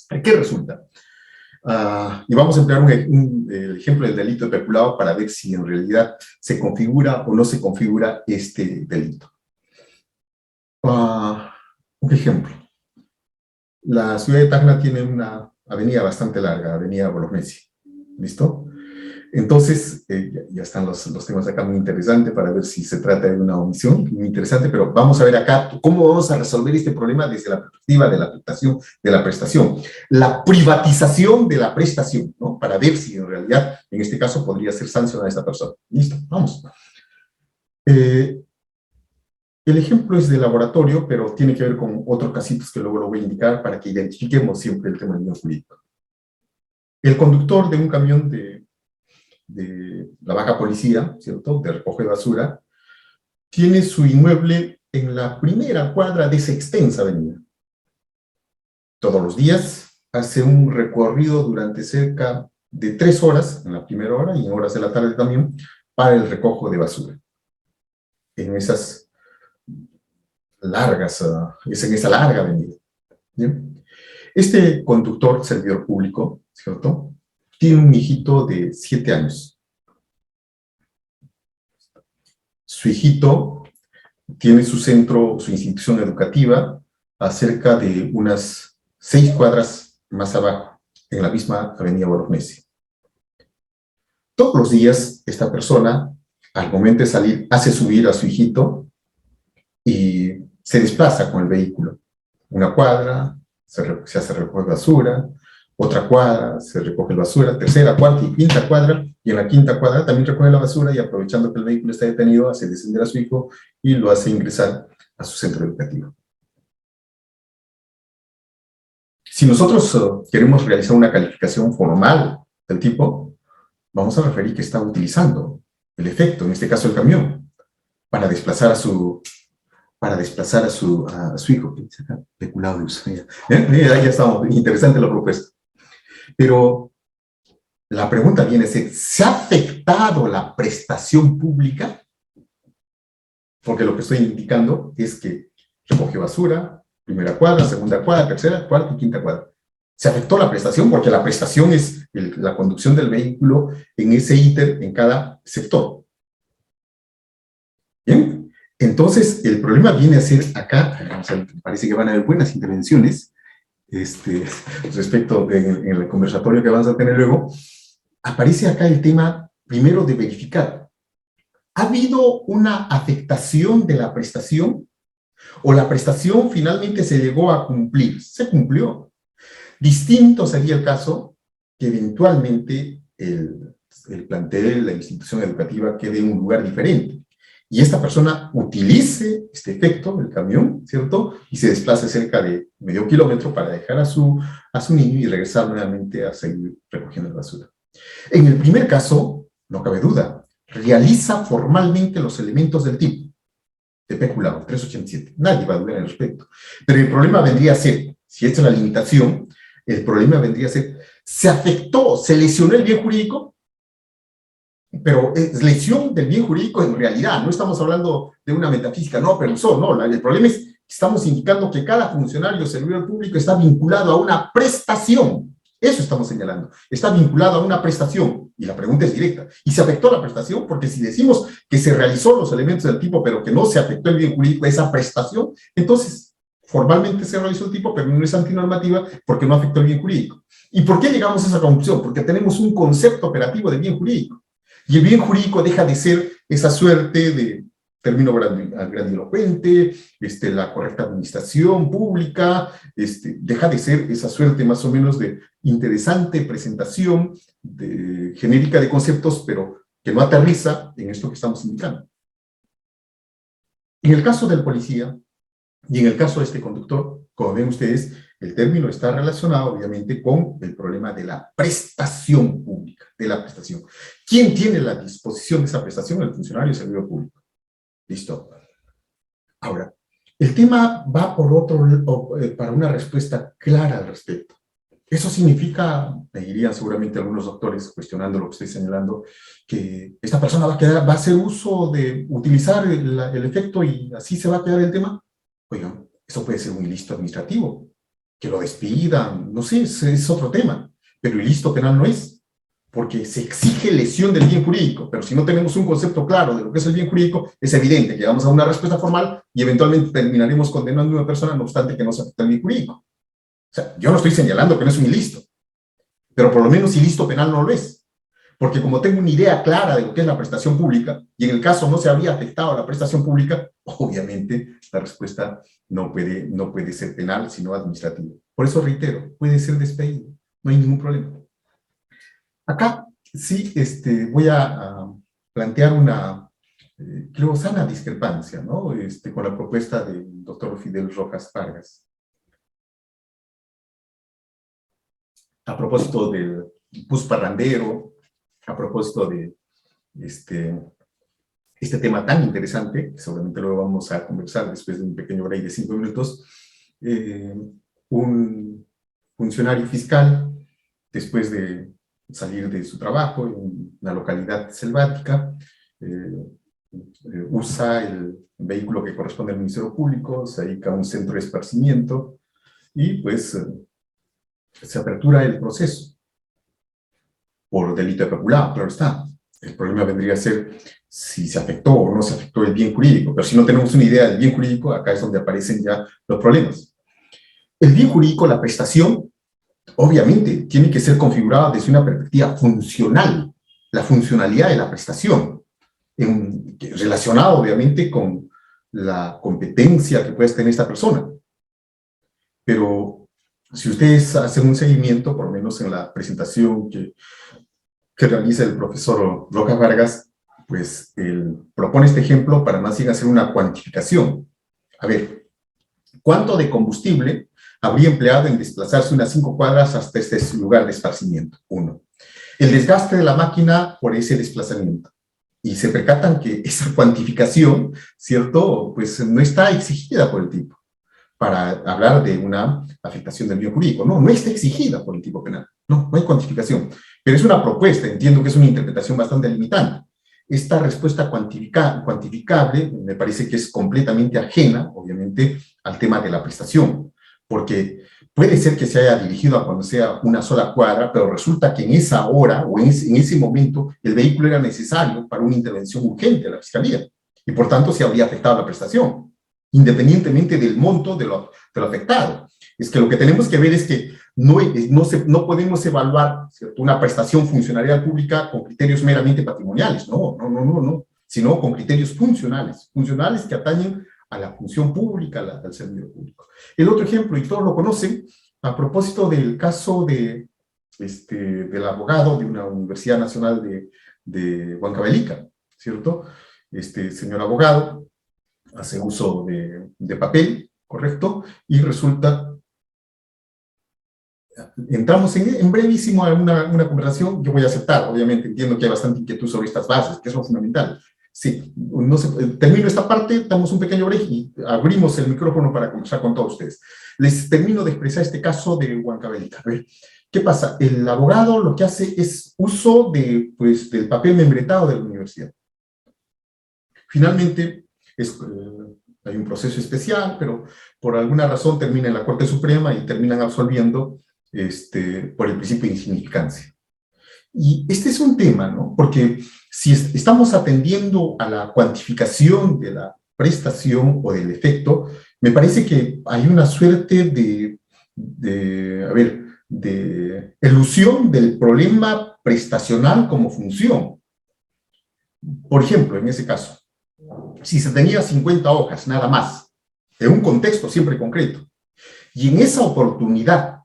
¿Qué resulta? Y vamos a emplear el ejemplo del delito de peculado para ver si en realidad se configura o no se configura este delito. Un ejemplo. La ciudad de Tacna tiene una avenida bastante larga, Avenida Bolognesi. ¿Listo? Entonces, ya están los temas acá muy interesantes para ver si se trata de una omisión, muy interesante, pero vamos a ver acá cómo vamos a resolver este problema desde la perspectiva de la afectación de la prestación. La privatización de la prestación, ¿no? Para ver si en realidad, en este caso, podría ser sancionada a esta persona. Listo, vamos. El ejemplo es de laboratorio, pero tiene que ver con otros casitos que luego lo voy a indicar para que identifiquemos siempre el tema del nivel jurídico. El conductor de un camión de la baja policía, ¿cierto?, de recoge basura, tiene su inmueble en la primera cuadra de esa extensa avenida. Todos los días hace un recorrido durante cerca de 3 horas, en la primera hora y en horas de la tarde también, para el recojo de basura. En esas largas, en esa larga avenida. ¿Bien? Este conductor, servidor público, ¿cierto?, tiene un hijito de 7 años. Su hijito tiene su centro, su institución educativa, a cerca de unas 6 cuadras más abajo, en la misma Avenida Bolognesi. Todos los días, esta persona, al momento de salir, hace subir a su hijito y se desplaza con el vehículo. una cuadra se hace recoger basura, otra cuadra se recoge basura, tercera, cuarta y quinta cuadra, y en la quinta cuadra también recoge la basura y aprovechando que el vehículo está detenido, hace descender a su hijo y lo hace ingresar a su centro educativo. Si nosotros queremos realizar una calificación formal del tipo, vamos a referir que está utilizando el efecto, en este caso el camión, para desplazar a su hijo. Peculado de uso. Ya estamos, interesante la propuesta. Pero la pregunta viene a ser, ¿se ha afectado la prestación pública? Porque lo que estoy indicando es que recogió basura, primera cuadra, segunda cuadra, tercera, cuarta y quinta cuadra. Se afectó la prestación porque la prestación es la conducción del vehículo en ese íter, en cada sector. Bien, entonces el problema viene a ser acá, parece que van a haber buenas intervenciones respecto en el conversatorio que vamos a tener luego. Aparece acá el tema primero de verificar. ¿Ha habido una afectación de la prestación? ¿O la prestación finalmente se llegó a cumplir? Se cumplió. Distinto sería el caso que eventualmente el plantel, la institución educativa quede en un lugar diferente. Y esta persona utilice este efecto del camión, ¿cierto? Y se desplace cerca de medio kilómetro para dejar a su niño y regresar nuevamente a seguir recogiendo la basura. En el primer caso, no cabe duda, realiza formalmente los elementos del tipo de peculado, 387. Nadie va a dudar al respecto. Pero el problema vendría a ser, si esta es la limitación, el problema vendría a ser, ¿se afectó, se lesionó el bien jurídico? Pero es lesión del bien jurídico en realidad, no estamos hablando de una metafísica, no, pero no, el problema es que estamos indicando que cada funcionario servidor público está vinculado a una prestación. Eso estamos señalando. Está vinculado a una prestación. Y la pregunta es directa. ¿Y se afectó la prestación? Porque si decimos que se realizó los elementos del tipo, pero que no se afectó el bien jurídico de esa prestación, entonces formalmente se realizó el tipo, pero no es antinormativa porque no afectó el bien jurídico. ¿Y por qué llegamos a esa conclusión? Porque tenemos un concepto operativo de bien jurídico. Y el bien jurídico deja de ser esa suerte de término grandilocuente, la correcta administración pública, deja de ser esa suerte más o menos de interesante presentación genérica de conceptos, pero que no aterriza en esto que estamos indicando. En el caso del policía y en el caso de este conductor, como ven ustedes, el término está relacionado obviamente con el problema de la prestación pública, de la prestación. ¿Quién tiene la disposición de esa prestación? El funcionario del servidor público. Listo. Ahora, el tema va para una respuesta clara al respecto. Eso significa, me dirían seguramente algunos doctores cuestionando lo que estoy señalando, que esta persona va a hacer uso de utilizar el efecto y así se va a quedar el tema. Oigan, eso puede ser un ilícito administrativo, que lo despidan, no sé, es otro tema, pero ilícito penal no es, porque se exige lesión del bien jurídico, pero si no tenemos un concepto claro de lo que es el bien jurídico, es evidente que vamos a una respuesta formal y eventualmente terminaremos condenando a una persona, no obstante que no se afecta el bien jurídico. O sea, yo no estoy señalando que no es un ilícito, pero por lo menos ilícito penal no lo es, porque como tengo una idea clara de lo que es la prestación pública, y en el caso no se habría afectado la prestación pública, obviamente la respuesta no puede ser penal, sino administrativa. Por eso reitero, puede ser despedido, no hay ningún problema. Acá sí voy a plantear una, creo, sana discrepancia, ¿no? Con la propuesta del doctor Fidel Rojas Vargas. A propósito del bus parrandero, a propósito de este tema tan interesante, que seguramente luego vamos a conversar después de un pequeño break de 5 minutos, un funcionario fiscal, después de salir de su trabajo en una localidad selvática, usa el vehículo que corresponde al Ministerio Público, se dedica a un centro de esparcimiento y pues se apertura el proceso por delito de peculado, claro está. El problema vendría a ser si se afectó o no se afectó el bien jurídico, pero si no tenemos una idea del bien jurídico, acá es donde aparecen ya los problemas. El bien jurídico, la prestación, obviamente, tiene que ser configurada desde una perspectiva funcional, la funcionalidad de la prestación, relacionado obviamente con la competencia que puede tener esta persona. pero si ustedes hacen un seguimiento, por lo menos en la presentación que realiza el profesor Rojas Vargas, pues él propone este ejemplo para más bien hacer una cuantificación. A ver, ¿cuánto de combustible habría empleado en desplazarse unas 5 cuadras hasta este lugar de esparcimiento? Uno. El desgaste de la máquina por ese desplazamiento. Y se percatan que esa cuantificación, ¿cierto? Pues no está exigida por el tipo para hablar de una afectación del bien jurídico. No, no está exigida por el tipo penal. No, no hay cuantificación. Pero es una propuesta, entiendo que es una interpretación bastante limitante. Esta respuesta cuantificable me parece que es completamente ajena, obviamente, al tema de la prestación, porque puede ser que se haya dirigido a cuando sea una sola cuadra, pero resulta que en esa hora o en ese momento el vehículo era necesario para una intervención urgente de la Fiscalía y por tanto se habría afectado la prestación independientemente del monto de lo afectado. Es que lo que tenemos que ver es que no podemos evaluar, ¿cierto?, una prestación funcionarial pública con criterios meramente patrimoniales, no, sino con criterios funcionales que atañen a la función pública, al servicio público. El otro ejemplo, y todos lo conocen, a propósito del caso del abogado de una Universidad Nacional de Huancavelica, ¿cierto? Este señor abogado hace uso de papel, ¿correcto? Y resulta, entramos en brevísimo a una conversación, yo voy a aceptar, obviamente, entiendo que hay bastante inquietud sobre estas bases, que es lo fundamental. Sí, no termino esta parte, damos un pequeño break y abrimos el micrófono para conversar con todos ustedes. Les termino de expresar este caso de Huancavelica. A ver, ¿qué pasa? El abogado lo que hace es uso del papel membretado de la universidad. Finalmente, hay un proceso especial, pero por alguna razón termina en la Corte Suprema y terminan absolviendo por el principio de insignificancia. Y este es un tema, ¿no? Porque si estamos atendiendo a la cuantificación de la prestación o del efecto, me parece que hay una suerte de elusión del problema prestacional como función. Por ejemplo, en ese caso, si se tenía 50 hojas, nada más, en un contexto siempre concreto, y en esa oportunidad,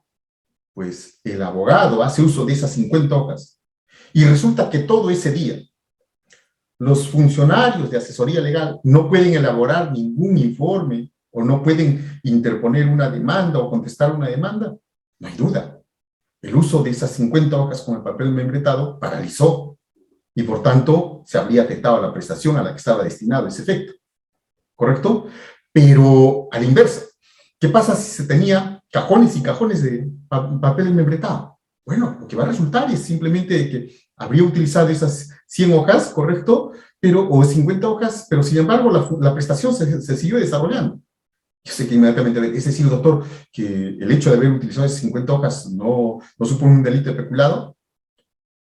pues el abogado hace uso de esas 50 hojas, y resulta que todo ese día los funcionarios de asesoría legal no pueden elaborar ningún informe o no pueden interponer una demanda o contestar una demanda, no hay duda. El uso de esas 50 hojas con el papel membretado paralizó y por tanto se habría afectado la prestación a la que estaba destinado ese efecto. ¿Correcto? Pero a la inversa, ¿qué pasa si se tenía cajones y cajones de papel membretado? Bueno, lo que va a resultar es simplemente que habría utilizado esas 100 hojas, ¿correcto? O 50 hojas, pero sin embargo la prestación se siguió desarrollando. Yo sé que inmediatamente, es decir, doctor, que el hecho de haber utilizado esas 50 hojas no supone un delito de peculado.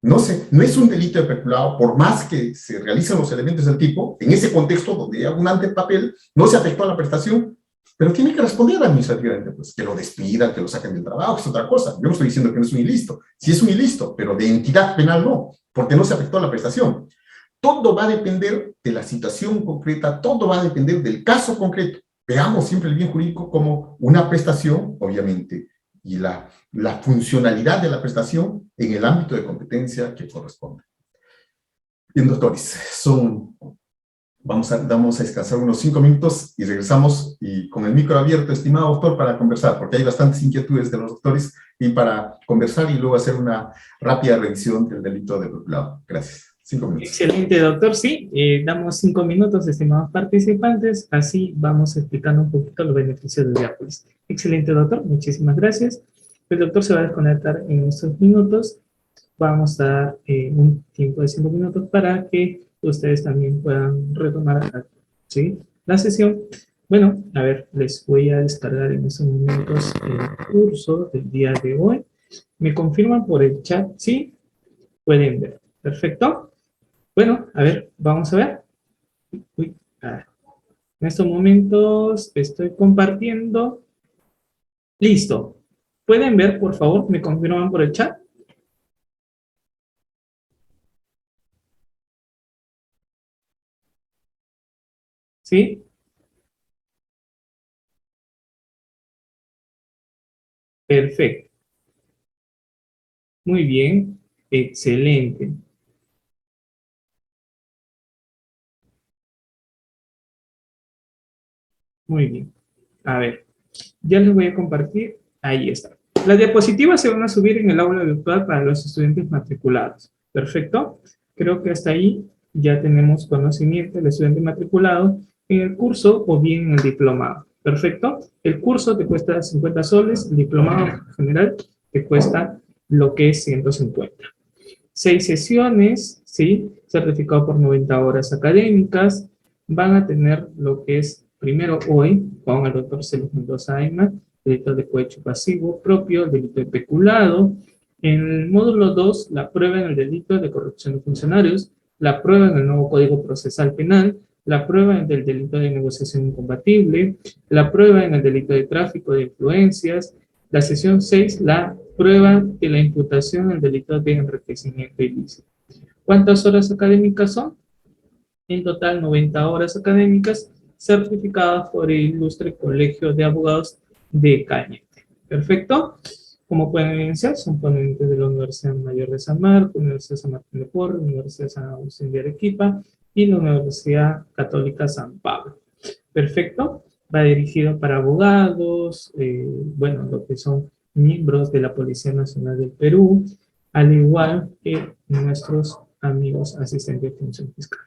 No es un delito de peculado, por más que se realicen los elementos del tipo, en ese contexto donde hay abundante papel, no se afectó a la prestación, pero tiene que responder administrativamente, pues, que lo despidan, que lo saquen del trabajo, es otra cosa. Yo no estoy diciendo que no es un ilícito, sí es un ilícito, pero de entidad penal no, porque no se afectó a la prestación. Todo va a depender de la situación concreta, todo va a depender del caso concreto. Veamos siempre el bien jurídico como una prestación, obviamente, y la funcionalidad de la prestación en el ámbito de competencia que corresponde. Bien, doctores, vamos a descansar unos 5 minutos y regresamos y con el micro abierto, estimado doctor, para conversar, porque hay bastantes inquietudes de los doctores y para conversar y luego hacer una rápida revisión del delito de peculado. Gracias. 5 minutos. Excelente, doctor. Sí, damos 5 minutos, estimados participantes. Así vamos explicando un poquito los beneficios del Diápolis. Excelente, doctor. Muchísimas gracias. El doctor se va a desconectar en estos minutos. Vamos a dar un tiempo de 5 minutos para que ustedes también puedan retomar, ¿sí?, la sesión. Bueno, a ver, les voy a descargar en estos momentos el curso del día de hoy. ¿Me confirman por el chat? Sí, pueden ver. Perfecto. Bueno, a ver, vamos a ver. Uy, a ver. En estos momentos estoy compartiendo. Listo. ¿Pueden ver, por favor? ¿Me confirman por el chat? ¿Sí? Perfecto. Muy bien. Excelente. Muy bien. A ver, ya les voy a compartir. Ahí está. Las diapositivas se van a subir en el aula virtual para los estudiantes matriculados. Perfecto. Creo que hasta ahí ya tenemos conocimiento del estudiante matriculado en el curso o bien en el diplomado. Perfecto. El curso te cuesta 50 soles, el diplomado general te cuesta lo que es 150. 6 sesiones, ¿sí? Certificado por 90 horas académicas. Van a tener lo que es, primero hoy, con el doctor Celis Mendoza Aima, delito de cohecho pasivo propio, el delito de peculado. En el módulo 2, la prueba en el delito de corrupción de funcionarios, la prueba en el nuevo Código Procesal Penal, la prueba del delito de negociación incompatible, la prueba en el delito de tráfico de influencias, la sesión 6, la prueba de la imputación del delito de enriquecimiento ilícito. ¿Cuántas horas académicas son? En total 90 horas académicas certificadas por el Ilustre Colegio de Abogados de Cañete. ¿Perfecto? Como pueden evidenciar, son ponentes de la Universidad Mayor de San Marcos, Universidad San Martín de Porres, Universidad San Agustín de Arequipa y la Universidad Católica San Pablo. Perfecto. Va dirigido para abogados, bueno, lo que son miembros de la Policía Nacional del Perú, al igual que nuestros amigos asistentes de función fiscal.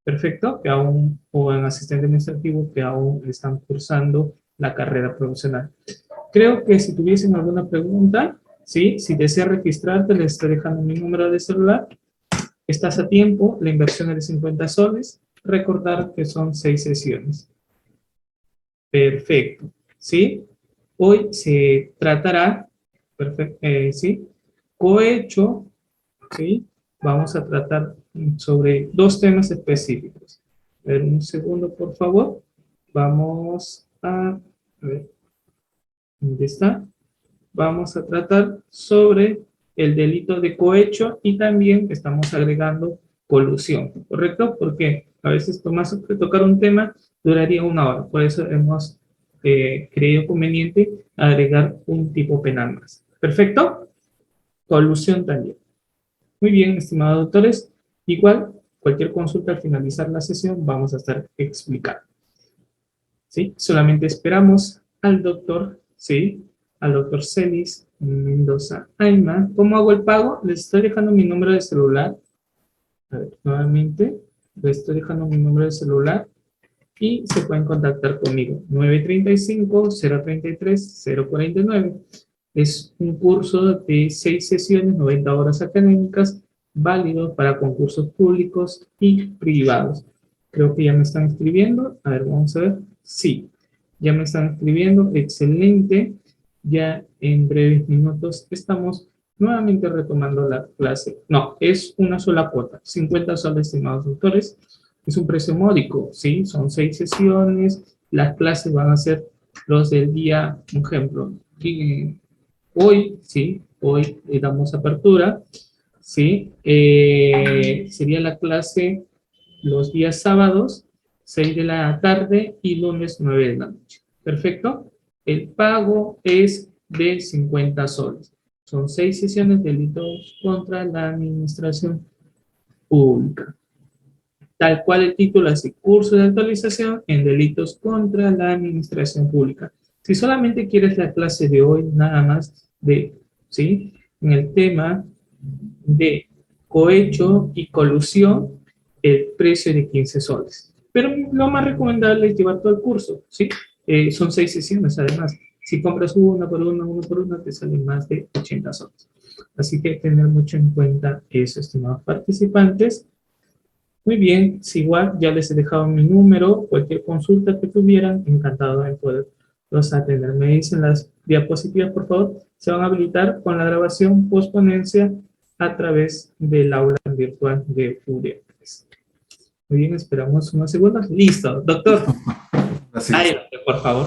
Perfecto, que aún, o en asistente administrativo que aún están cursando la carrera profesional. Creo que si tuviesen alguna pregunta, ¿sí? Si desea registrarte, les estoy dejando mi número de celular. Estás a tiempo, la inversión es de 50 soles. Recordar que son 6 sesiones. Perfecto, ¿sí? Hoy se tratará, ¿sí? Cohecho, ¿sí? Vamos a tratar sobre 2 temas específicos. A ver, un segundo, por favor. Vamos a ver, ¿dónde está? Vamos a tratar sobre el delito de cohecho y también estamos agregando colusión, ¿correcto? Porque a veces más que tocar un tema duraría 1 hora, por eso hemos creído conveniente agregar un tipo penal más. ¿Perfecto? Colusión también. Muy bien, estimados doctores. Igual, cualquier consulta al finalizar la sesión vamos a estar explicando. ¿Sí? Solamente esperamos al doctor, ¿sí? Al doctor Celis Mendoza Aima. ¿Cómo hago el pago? Les estoy dejando mi número de celular. A ver, nuevamente, les estoy dejando mi número de celular y se pueden contactar conmigo. 935-033-049. Es un curso de 6 sesiones, 90 horas académicas, válido para concursos públicos y privados. Creo que ya me están escribiendo. A ver, vamos a ver. Sí, ya me están escribiendo. Excelente. Ya en breves minutos estamos nuevamente retomando la clase. No, es una sola cuota. 50 soles, estimados doctores. Es un precio módico, ¿sí? Son 6 sesiones. Las clases van a ser los del día, por ejemplo, hoy, ¿sí? Hoy le damos apertura, ¿sí? Sería la clase los días sábados, 6 de la tarde y lunes 9 de la noche. ¿Perfecto? El pago es de 50 soles. Son 6 sesiones de delitos contra la administración pública. Tal cual el título es curso de actualización en delitos contra la administración pública. Si solamente quieres la clase de hoy, nada más de, ¿sí? En el tema de cohecho y colusión, el precio de 15 soles. Pero lo más recomendable es llevar todo el curso, ¿sí? Son 6 sesiones, además. Si compras una por una, te salen más de 80 soles. Así que tener mucho en cuenta eso, estimados participantes. Muy bien, si igual ya les he dejado mi número, cualquier consulta que tuvieran, encantado de poderlos atender. Me dicen las diapositivas, por favor, se van a habilitar con la grabación postponencia a través del aula virtual de FUDE. Muy bien, esperamos unos segundos. Listo, doctor. Así Ahí, por favor.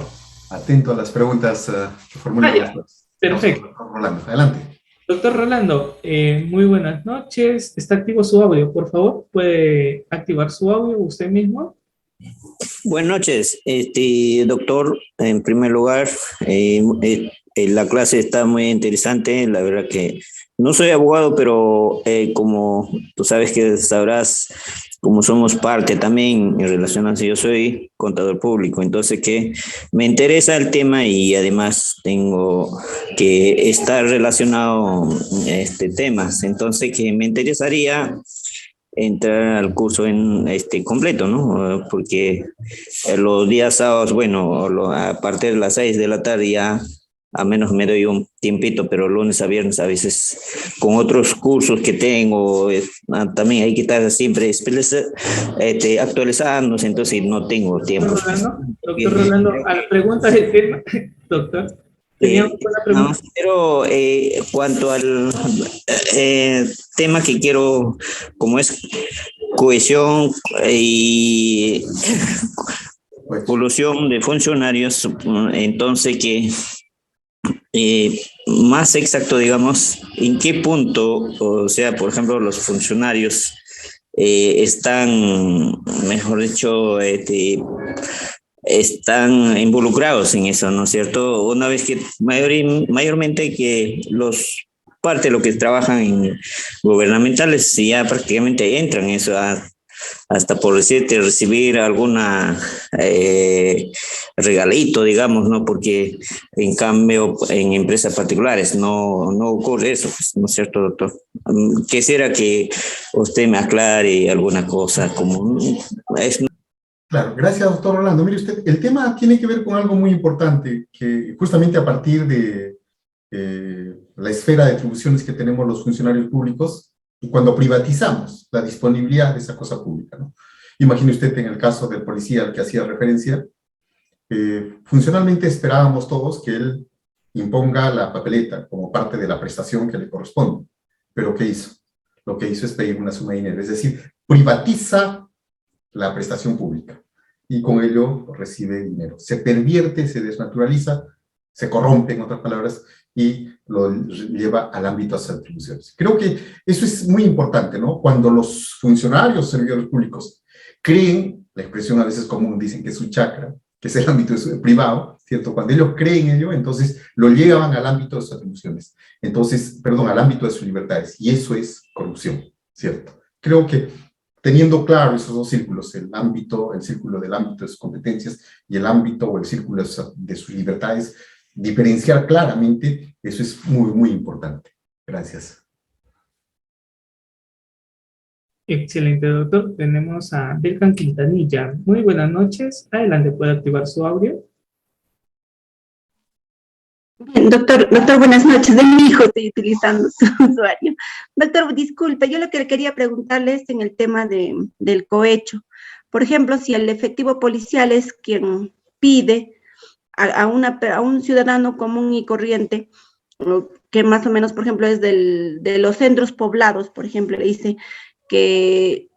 Atento a las preguntas que formulan los perfecto. Rolando, adelante. Doctor Rolando, muy buenas noches. ¿Está activo su audio? Por favor, ¿puede activar su audio usted mismo? Buenas noches, doctor. En primer lugar, La clase está muy interesante, la verdad que no soy abogado, pero como tú sabes que sabrás, como somos parte también en relación a si yo soy contador público, entonces que me interesa el tema y además tengo que estar relacionado temas, entonces que me interesaría entrar al curso en completo, ¿no? Porque los días sábados, bueno, a partir de las 6 de la tarde ya a menos me doy un tiempito, pero lunes a viernes a veces con otros cursos que tengo, también hay que estar siempre actualizándose, entonces no tengo tiempo. Doctor Rolando, a la pregunta del tema, doctor. Tenía una pregunta. No, pero cuanto al tema que quiero, como es cohesión y evolución de funcionarios, entonces que más exacto, digamos, en qué punto, o sea, por ejemplo, los funcionarios están, mejor dicho, están involucrados en eso, ¿no es cierto? Una vez que mayormente que los parte de lo que trabajan en gubernamentales ya prácticamente entran en eso, hasta por decirte recibir alguna regalito, digamos, ¿no? Porque en cambio en empresas particulares no ocurre eso, pues, ¿no es cierto, doctor? Quisiera que usted me aclare alguna cosa, como es. Claro, gracias, doctor Rolando. Mire usted, el tema tiene que ver con algo muy importante, que justamente a partir de la esfera de atribuciones que tenemos los funcionarios públicos, y cuando privatizamos la disponibilidad de esa cosa pública, ¿no? Imagine usted en el caso del policía al que hacía referencia, funcionalmente esperábamos todos que él imponga la papeleta como parte de la prestación que le corresponde. Pero ¿qué hizo? Lo que hizo es pedir una suma de dinero, es decir, privatiza la prestación pública y con ello recibe dinero. Se pervierte, se desnaturaliza, se corrompe, en otras palabras, y lo lleva al ámbito de las atribuciones. Creo que eso es muy importante, ¿no? Cuando los funcionarios, servidores públicos, creen, la expresión a veces común, dicen que es su chakra, que es el ámbito privado, ¿cierto? Cuando ellos creen en ello, entonces lo llevan al ámbito de sus atribuciones. Entonces, perdón, al ámbito de sus libertades. Y eso es corrupción, ¿cierto? Creo que teniendo claro esos dos círculos, el círculo del ámbito de sus competencias y el ámbito o el círculo de sus libertades, diferenciar claramente, eso es muy, muy importante. Gracias. Excelente, doctor. Tenemos a Belkan Quintanilla. Muy buenas noches. Adelante, puede activar su audio. Bien, doctor, buenas noches. De mi hijo estoy utilizando su usuario. Doctor, disculpe, yo lo que quería preguntarle es en el tema del cohecho. Por ejemplo, si el efectivo policial es quien pide a un ciudadano común y corriente, que más o menos, por ejemplo, es de los centros poblados, por ejemplo, le dice que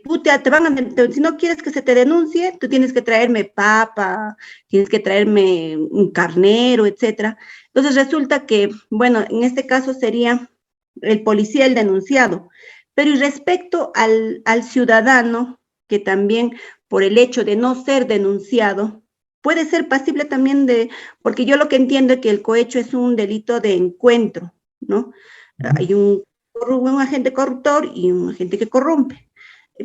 tú te van a, si no quieres que se te denuncie, tú tienes que traerme papa, tienes que traerme un carnero, etcétera. Entonces resulta que, bueno, en este caso sería el policía el denunciado, pero y respecto al ciudadano, que también por el hecho de no ser denunciado, puede ser pasible también porque yo lo que entiendo es que el cohecho es un delito de encuentro, ¿no? Hay un agente corruptor y un agente que corrompe.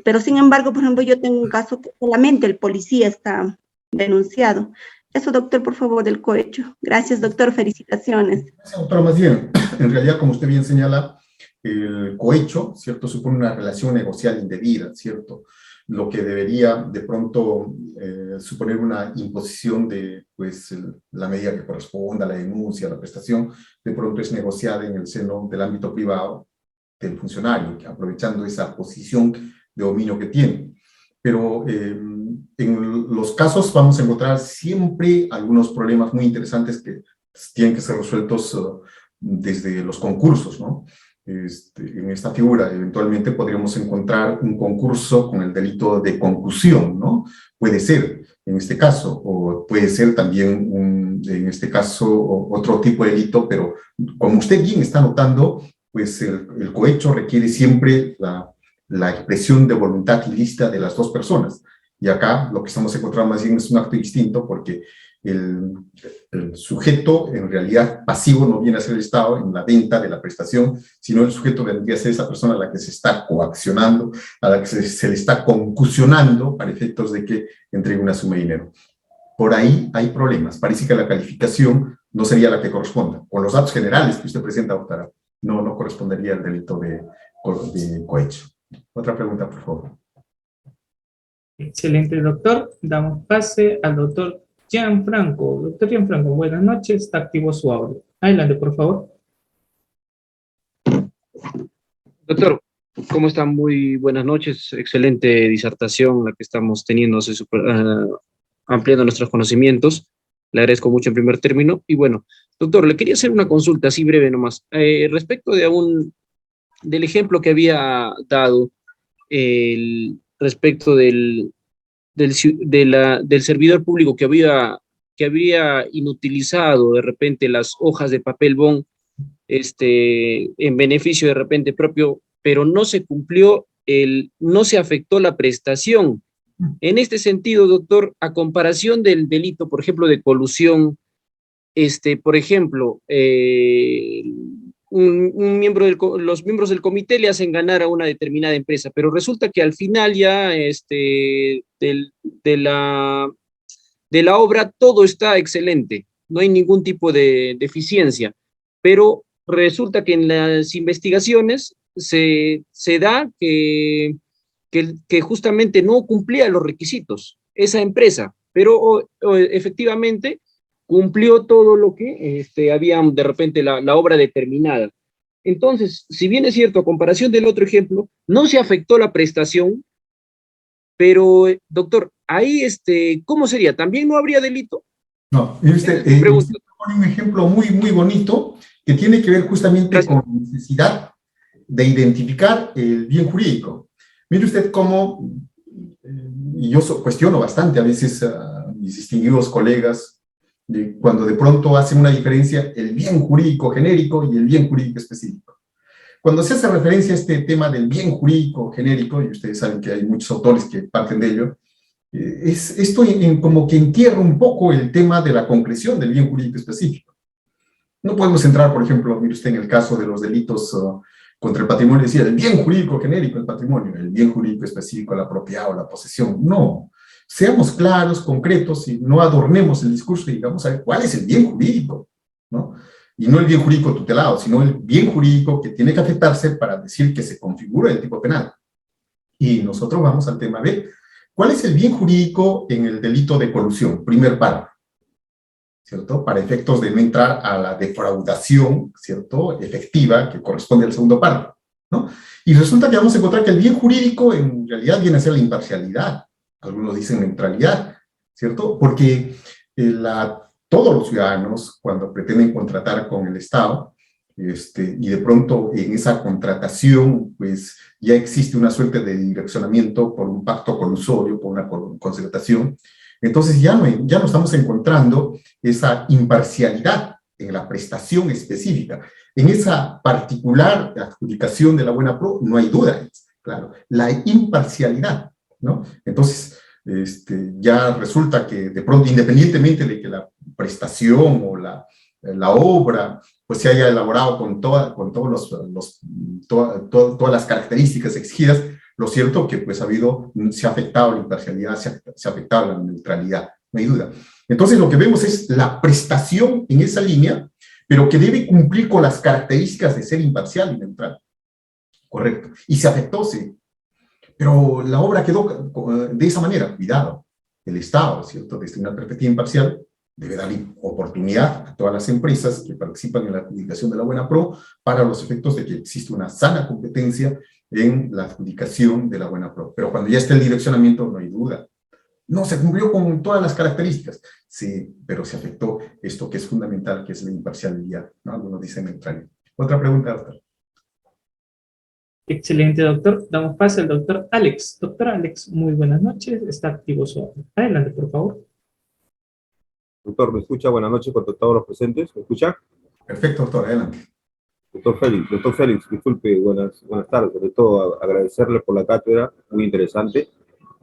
Pero sin embargo, por ejemplo, yo tengo un caso que solamente el policía está denunciado. Eso, doctor, por favor, del cohecho. Gracias, doctor, felicitaciones. Gracias, doctora. Más bien, en realidad, como usted bien señala, el cohecho, ¿cierto?, supone una relación negocial indebida, ¿cierto? Lo que debería, de pronto, suponer una imposición de, pues, la medida que corresponda, la denuncia, la prestación, de pronto es negociada en el seno del ámbito privado del funcionario, aprovechando esa posición de dominio que tiene. Pero en los casos vamos a encontrar siempre algunos problemas muy interesantes que tienen que ser resueltos desde los concursos, ¿no? En esta figura, eventualmente podríamos encontrar un concurso con el delito de concusión, ¿no? Puede ser, en este caso, o puede ser también, en este caso, otro tipo de delito, pero como usted bien está notando, pues el cohecho requiere siempre la expresión de voluntad ilícita de las dos personas. Y acá lo que estamos encontrando más bien es un acto distinto porque el sujeto en realidad pasivo no viene a ser el Estado en la venta de la prestación, sino el sujeto vendría a ser esa persona a la que se está coaccionando, a la que se le está concusionando para efectos de que entregue una suma de dinero. Por ahí hay problemas. Parece que la calificación no sería la que corresponda. Con los datos generales que usted presenta, doctora, no correspondería al delito de cohecho. Otra pregunta, por favor. Excelente, doctor. Damos pase al doctor Gianfranco. Doctor Gianfranco, buenas noches. Está activo su audio. Adelante, por favor. Doctor, ¿cómo está? Muy buenas noches. Excelente disertación la que estamos teniendo, ampliando nuestros conocimientos. Le agradezco mucho en primer término. Y bueno, doctor, le quería hacer una consulta así breve nomás. Respecto del ejemplo que había dado, respecto del servidor público que había inutilizado de repente las hojas de papel bond en beneficio de repente propio, pero no se cumplió, no se afectó la prestación. En este sentido, doctor, a comparación del delito, por ejemplo, de colusión, por ejemplo, los miembros del comité le hacen ganar a una determinada empresa, pero resulta que al final ya de la obra todo está excelente, no hay ningún tipo de deficiencia, pero resulta que en las investigaciones se da que justamente no cumplía los requisitos esa empresa, pero efectivamente cumplió todo lo que había de repente la obra determinada. Entonces, si bien es cierto, a comparación del otro ejemplo, no se afectó la prestación, pero, doctor, ahí, ¿cómo sería? ¿También no habría delito? No, usted pone un ejemplo muy, muy bonito que tiene que ver justamente con la necesidad de identificar el bien jurídico. Mire usted cómo, y yo cuestiono bastante a veces a mis distinguidos colegas, cuando de pronto hacen una diferencia el bien jurídico genérico y el bien jurídico específico. Cuando se hace referencia a este tema del bien jurídico genérico, y ustedes saben que hay muchos autores que parten de ello, esto como que entierra un poco el tema de la concreción del bien jurídico específico. No podemos entrar, por ejemplo, mire usted, en el caso de los delitos contra el patrimonio, decía el bien jurídico genérico, el patrimonio, el bien jurídico específico, el apropiado, la posesión. No, seamos claros, concretos, y no adornemos el discurso y digamos a ver cuál es el bien jurídico, ¿no? Y no el bien jurídico tutelado, sino el bien jurídico que tiene que afectarse para decir que se configura el tipo penal. Y nosotros vamos al tema de ¿cuál es el bien jurídico en el delito de colusión? Primer párrafo, ¿cierto? Para efectos de no entrar a la defraudación, ¿cierto? Efectiva, que corresponde al segundo párrafo, ¿no? Y resulta que vamos a encontrar que el bien jurídico en realidad viene a ser la imparcialidad. Algunos dicen neutralidad, ¿cierto? Porque todos los ciudadanos, cuando pretenden contratar con el Estado, y de pronto en esa contratación, pues ya existe una suerte de direccionamiento por un pacto colusorio, por una concertación, entonces ya no estamos encontrando esa imparcialidad en la prestación específica. En esa particular adjudicación de la buena pro, no hay duda, claro, la imparcialidad, ¿no? Entonces, ya resulta que de pronto, independientemente de que la prestación o la obra pues se haya elaborado con todas las características exigidas, lo cierto que pues se ha afectado la imparcialidad, se ha afectado la neutralidad, no hay duda. Entonces lo que vemos es la prestación en esa línea, pero que debe cumplir con las características de ser imparcial y neutral. Correcto. Y se afectó, sí. Pero la obra quedó de esa manera, cuidado. El Estado, ¿cierto?, desde una perspectiva imparcial, debe dar oportunidad a todas las empresas que participan en la adjudicación de la buena pro para los efectos de que existe una sana competencia en la adjudicación de la buena pro. Pero cuando ya está el direccionamiento, no hay duda. No, se cumplió con todas las características. Sí, pero se afectó esto que es fundamental, que es la imparcialidad, ¿no? Algunos dicen neutralidad. Otra pregunta, doctor. Excelente, doctor. Damos pase al doctor Alex. Doctor Alex, muy buenas noches. Está activo su audio. Adelante, por favor. Doctor, ¿me escucha? Buenas noches con todos los presentes. ¿Me escucha? Perfecto, doctor. Adelante. Doctor Félix, disculpe, buenas tardes. Sobre todo, agradecerle por la cátedra, muy interesante.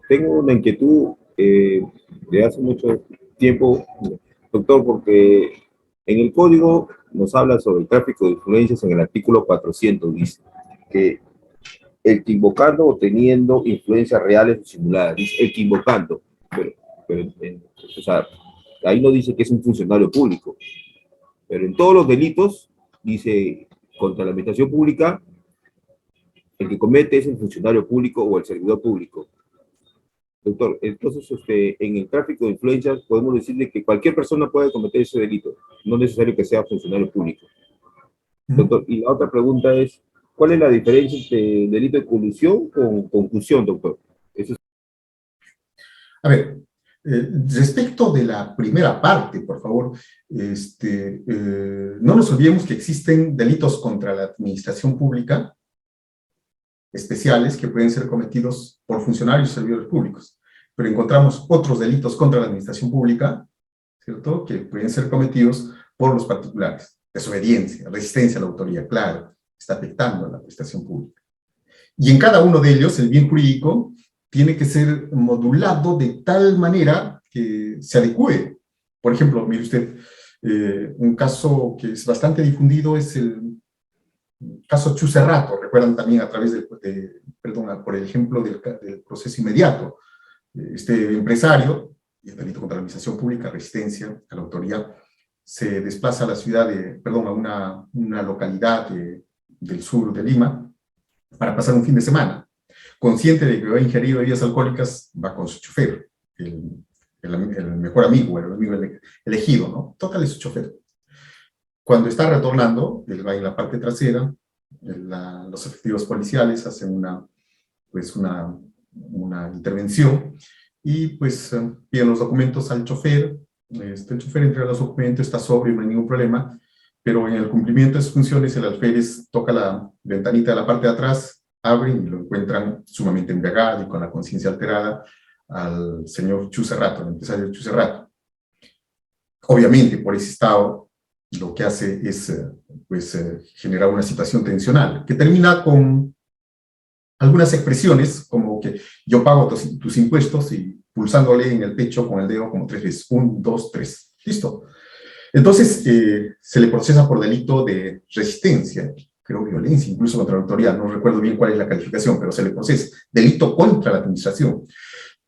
Tengo una inquietud de hace mucho tiempo. doctor, porque en el código nos habla sobre el tráfico de influencias en el artículo 400, dice que equivocando o teniendo influencias reales o simuladas, dice equivocando, o sea, ahí no dice que es un funcionario público, pero en todos los delitos dice contra la administración pública, el que comete es el funcionario público o el servidor público. Doctor, entonces en el tráfico de influencias podemos decirle que cualquier persona puede cometer ese delito, no es necesario que sea funcionario público. Doctor, y la otra pregunta es, ¿cuál es la diferencia entre delito de colusión con concusión, doctor? Eso es... A ver, respecto de la primera parte, por favor, no nos olvidemos que existen delitos contra la administración pública especiales que pueden ser cometidos por funcionarios y servidores públicos, pero encontramos otros delitos contra la administración pública, ¿cierto?, que pueden ser cometidos por los particulares. Desobediencia, resistencia a la autoridad, claro, está afectando a la prestación pública. Y en cada uno de ellos, el bien jurídico tiene que ser modulado de tal manera que se adecue. Por ejemplo, mire usted, un caso que es bastante difundido es el caso Chucerrato, recuerdan también a través por el ejemplo del proceso inmediato. Este empresario, y el delito contra la administración pública, resistencia a la autoridad, se desplaza a la ciudad a una localidad del sur de Lima para pasar un fin de semana. Consciente de que va a ingerir bebidas alcohólicas, va con su chofer, el mejor amigo, el amigo elegido, ¿no? Tócale su chofer. Cuando está retornando, él va en la parte trasera, los efectivos policiales hacen una intervención y pues piden los documentos al chofer. El chofer entrega los documentos, está sobrio, no hay ningún problema, pero en el cumplimiento de sus funciones el alférez toca la ventanita de la parte de atrás, abren y lo encuentran sumamente embriagado y con la conciencia alterada al señor Chucerrato, el empresario Chucerrato. Obviamente, por ese estado, lo que hace es generar una situación tensional, que termina con algunas expresiones, como que yo pago tus impuestos, y pulsándole en el pecho con el dedo como 3 veces, 1, 2, 3, listo. Entonces, se le procesa por delito de resistencia, creo violencia, incluso contra la autoridad, no recuerdo bien cuál es la calificación, pero se le procesa, delito contra la administración.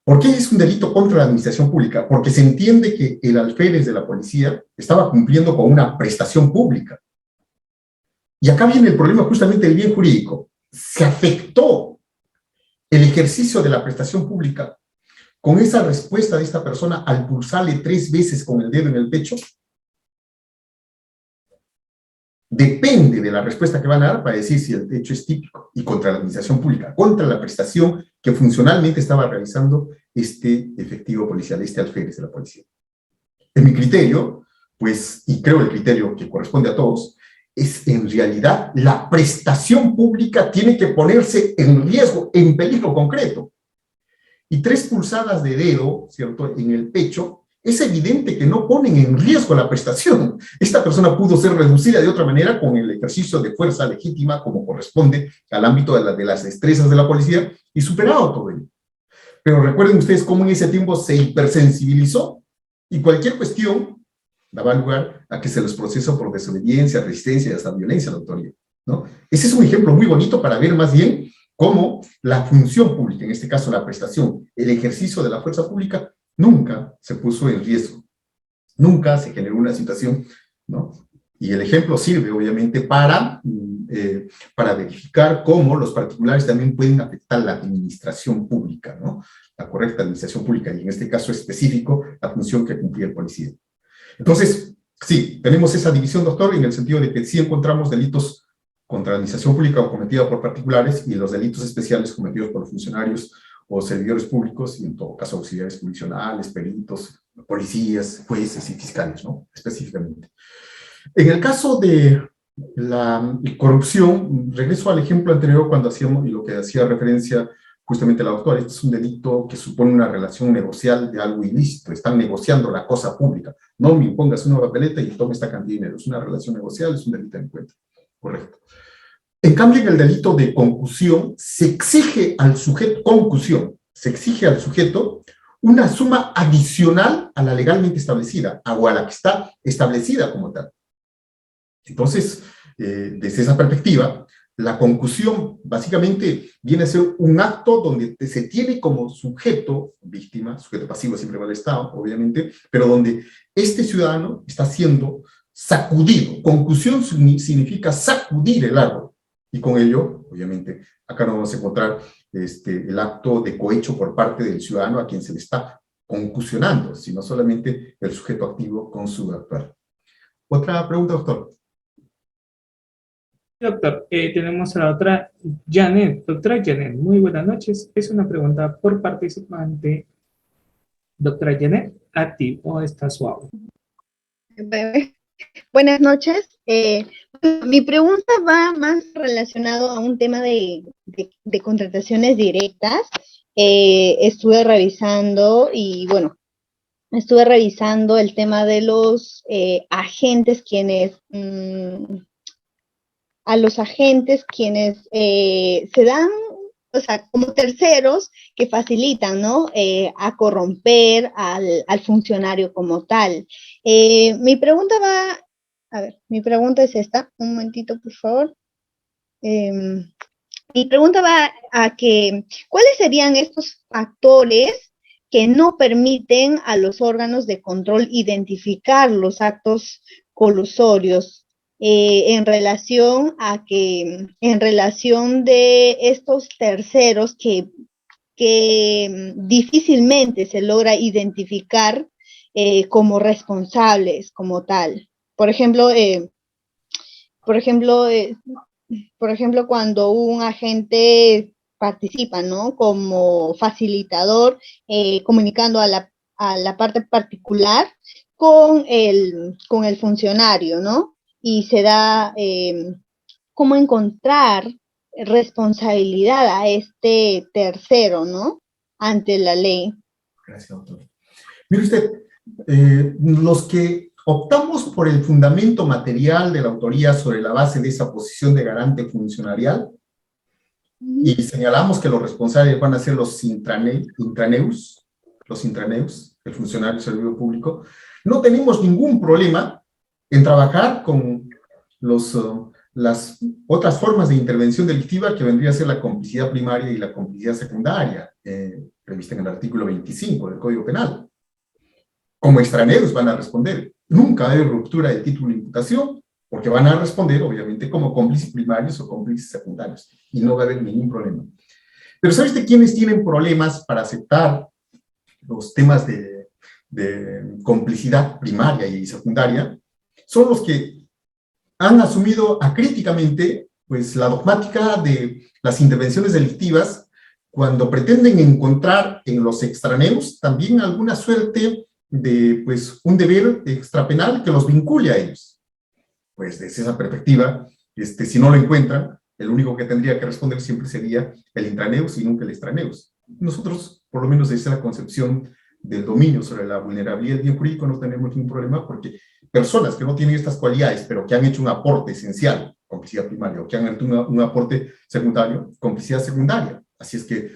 ¿Por qué es un delito contra la administración pública? Porque se entiende que el alférez de la policía estaba cumpliendo con una prestación pública. Y acá viene el problema justamente del bien jurídico. Se afectó el ejercicio de la prestación pública con esa respuesta de esta persona al pulsarle 3 veces con el dedo en el pecho. Depende de la respuesta que van a dar para decir si el hecho es típico y contra la administración pública, contra la prestación que funcionalmente estaba realizando este efectivo policial, este alférez de la policía. En mi criterio, pues, y creo el criterio que corresponde a todos, es en realidad la prestación pública tiene que ponerse en riesgo, en peligro concreto. Y 3 pulsadas de dedo, ¿cierto?, en el pecho, es evidente que no ponen en riesgo la prestación. Esta persona pudo ser reducida de otra manera con el ejercicio de fuerza legítima como corresponde al ámbito de las destrezas de la policía y superado todo ello. Pero recuerden ustedes cómo en ese tiempo se hipersensibilizó y cualquier cuestión daba lugar a que se les procesa por desobediencia, resistencia y hasta violencia a la autoridad, ¿no? Ese es un ejemplo muy bonito para ver más bien cómo la función pública, en este caso la prestación, el ejercicio de la fuerza pública, nunca se puso en riesgo, nunca se generó una situación, ¿no? Y el ejemplo sirve, obviamente, para verificar cómo los particulares también pueden afectar la administración pública, ¿no? La correcta administración pública, y en este caso específico, la función que cumplía el policía. Entonces, sí, tenemos esa división, doctor, en el sentido de que sí encontramos delitos contra la administración pública o cometidos por particulares y los delitos especiales cometidos por funcionarios o servidores públicos, y en todo caso auxiliares jurisdiccionales, peritos, policías, jueces y fiscales, ¿no? Específicamente. En el caso de la corrupción, regreso al ejemplo anterior cuando hacíamos, y lo que hacía referencia justamente la doctora, este es un delito que supone una relación negocial de algo ilícito, están negociando la cosa pública, no me impongas una papeleta y tome esta cantidad de dinero, es una relación negocial, es un delito de encuentro, correcto. En cambio, en el delito de concusión, se exige al sujeto, concusión, se exige al sujeto una suma adicional a la legalmente establecida, o a la que está establecida como tal. Entonces, desde esa perspectiva, la concusión básicamente viene a ser un acto donde se tiene como sujeto, víctima, sujeto pasivo siempre va al Estado, obviamente, pero donde este ciudadano está siendo sacudido. Concusión significa sacudir el árbol. Y con ello, obviamente, acá no vamos a encontrar el acto de cohecho por parte del ciudadano a quien se le está concusionando, sino solamente el sujeto activo con su actuar. ¿Otra pregunta, doctor? Doctor, tenemos a la otra Janet. Doctora Janet, muy buenas noches. Es una pregunta por participante. Doctora Janet, activo está suave. Buenas noches. Mi pregunta va más relacionado a un tema de contrataciones directas. Estuve revisando y bueno, estuve revisando el tema de los agentes quienes, a los agentes quienes se dan, o sea, como terceros que facilitan, ¿no? A corromper al funcionario como tal. Mi pregunta va, a ver, mi pregunta es esta, un momentito, por favor. Mi pregunta va a que, ¿cuáles serían estos factores que no permiten a los órganos de control identificar los actos colusorios en relación de estos terceros que difícilmente se logra identificar como responsables como tal? Por ejemplo, cuando un agente participa, ¿no? Como facilitador, comunicando a la parte particular con el funcionario, ¿no? Y se da cómo encontrar responsabilidad a este tercero, ¿no? Ante la ley. Gracias, doctor. Mire usted, los que optamos por el fundamento material de la autoría sobre la base de esa posición de garante funcionarial y señalamos que los responsables van a ser los intraneus, el funcionario del servicio público, no tenemos ningún problema en trabajar con las otras formas de intervención delictiva que vendría a ser la complicidad primaria y la complicidad secundaria, prevista en el artículo 25 del Código Penal. Como extraneros van a responder. Nunca va a haber ruptura de título de imputación, porque van a responder, obviamente, como cómplices primarios o cómplices secundarios, y no va a haber ningún problema. Pero ¿sabes de quiénes tienen problemas para aceptar los temas de complicidad primaria y secundaria? Son los que han asumido acríticamente pues, la dogmática de las intervenciones delictivas cuando pretenden encontrar en los extraneos también alguna suerte de pues, un deber extrapenal que los vincule a ellos. Pues desde esa perspectiva, si no lo encuentran, el único que tendría que responder siempre sería el intraneus y nunca el extraneus. Nosotros, por lo menos desde la concepción del dominio sobre la vulnerabilidad del bien jurídico, no tenemos ningún problema porque personas que no tienen estas cualidades, pero que han hecho un aporte esencial, complicidad primaria, o que han hecho un aporte secundario, complicidad secundaria. Así es que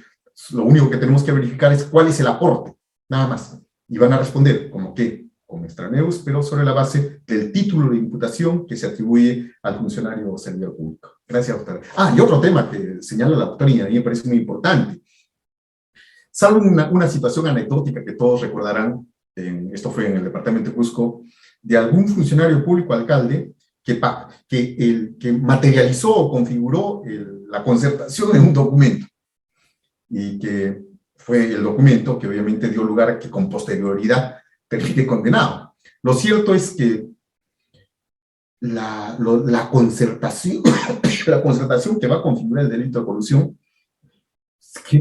lo único que tenemos que verificar es cuál es el aporte, nada más. Y van a responder como que, como extraneus, pero sobre la base del título de imputación que se atribuye al funcionario o servidor público. Gracias, doctora. Y otro tema que señala la doctora y a mí me parece muy importante. Salvo una situación anecdótica que todos recordarán, esto fue en el departamento de Cusco, de algún funcionario público alcalde que materializó o configuró la concertación en un documento. Y que fue el documento que obviamente dio lugar a que con posterioridad termine condenado. Lo cierto es que la concertación que va a configurar el delito de colusión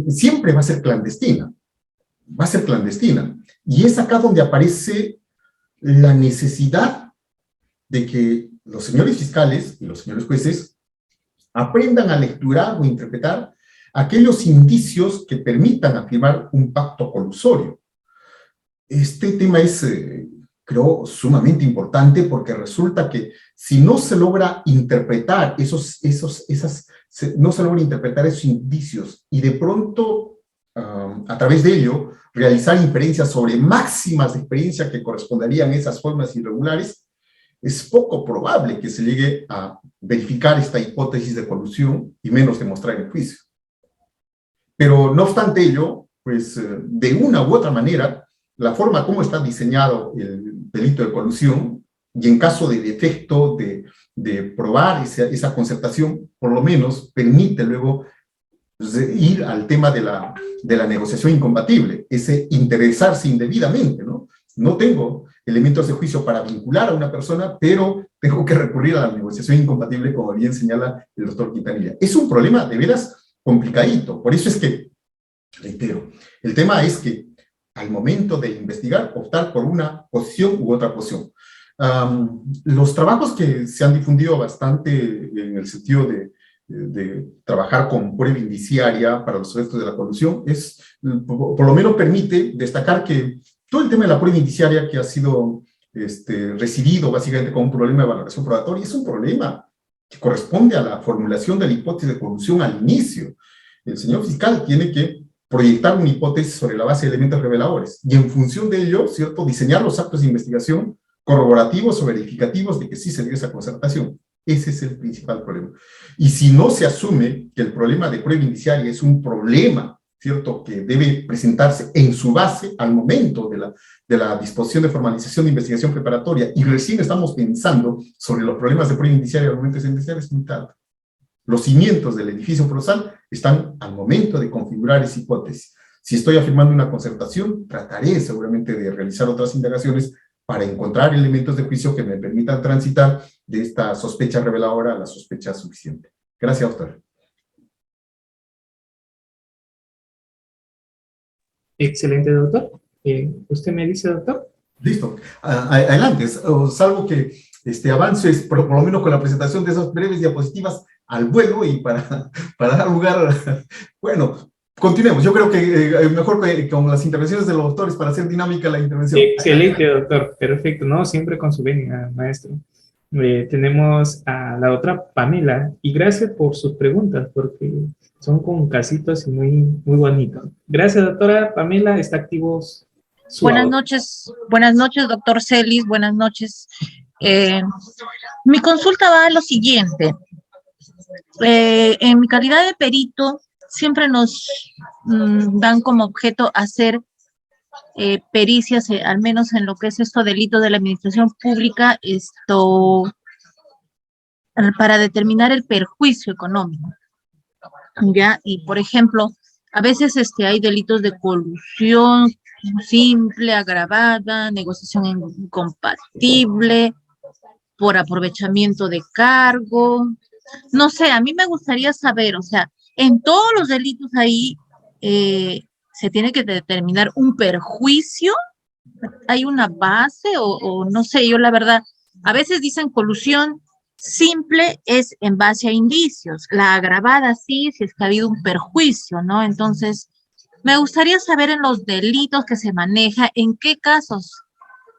siempre va a ser clandestina. Y es acá donde aparece la necesidad de que los señores fiscales y los señores jueces aprendan a lecturar o interpretar aquellos indicios que permitan afirmar un pacto colusorio. Este tema es, creo, sumamente importante porque resulta que si no se logra interpretar esos indicios y de pronto, a través de ello, realizar inferencias sobre máximas de experiencia que corresponderían a esas formas irregulares, es poco probable que se llegue a verificar esta hipótesis de colusión y menos demostrar el juicio. Pero no obstante ello, pues de una u otra manera, la forma como está diseñado el delito de colusión, y en caso de defecto de probar esa concertación, por lo menos permite luego ir al tema de la negociación incompatible, ese interesarse indebidamente, ¿no? No tengo elementos de juicio para vincular a una persona, pero tengo que recurrir a la negociación incompatible, como bien señala el doctor Quintanilla. Es un problema de veras complicadito, por eso es que, reitero, el tema es que al momento de investigar, optar por una posición u otra posición. Los trabajos que se han difundido bastante en el sentido de trabajar con prueba indiciaria para los efectos de la colusión, por lo menos permite destacar que todo el tema de la prueba indiciaria que ha sido recibido básicamente como un problema de valoración probatoria es un problema que corresponde a la formulación de la hipótesis de colusión al inicio. El señor fiscal tiene que proyectar una hipótesis sobre la base de elementos reveladores y en función de ello, ¿cierto?, diseñar los actos de investigación corroborativos o verificativos de que sí se dio esa concertación. Ese es el principal problema. Y si no se asume que el problema de prueba indiciaria es un problema, ¿cierto?, que debe presentarse en su base al momento de la disposición de formalización de investigación preparatoria y recién estamos pensando sobre los problemas de prueba indiciaria al momento de sentenciar, es muy tarde. Los cimientos del edificio procesal están al momento de configurar esa hipótesis. Si estoy afirmando una concertación, trataré seguramente de realizar otras indagaciones para encontrar elementos de juicio que me permitan transitar de esta sospecha reveladora a la sospecha suficiente. Gracias, doctor. Excelente, doctor. ¿Usted me dice, doctor? Listo. Adelante. Salvo que avances, por lo menos con la presentación de esas breves diapositivas al vuelo y para dar lugar, bueno, continuemos. Yo creo que mejor con las intervenciones de los doctores para hacer dinámica la intervención. Excelente, doctor. Perfecto. No, siempre con su venia, maestro. Tenemos a la otra Pamela, y gracias por sus preguntas, porque son con casitos y muy, muy bonitos. Gracias, doctora Pamela, está activo su Buenas audio. noches, doctor Celis, buenas noches. Mi consulta va a lo siguiente. En mi calidad de perito, siempre nos dan como objeto hacer pericias, al menos en lo que es delito de la administración pública, para determinar el perjuicio económico, ¿ya? Y, por ejemplo, a veces hay delitos de colusión simple, agravada, negociación incompatible, por aprovechamiento de cargo. No sé, a mí me gustaría saber, o sea, en todos los delitos ahí se tiene que determinar un perjuicio. ¿Hay una base o no sé? Yo la verdad, a veces dicen colusión simple es en base a indicios, la agravada sí, si es que ha habido un perjuicio, ¿no? Entonces, me gustaría saber en los delitos que se maneja, en qué casos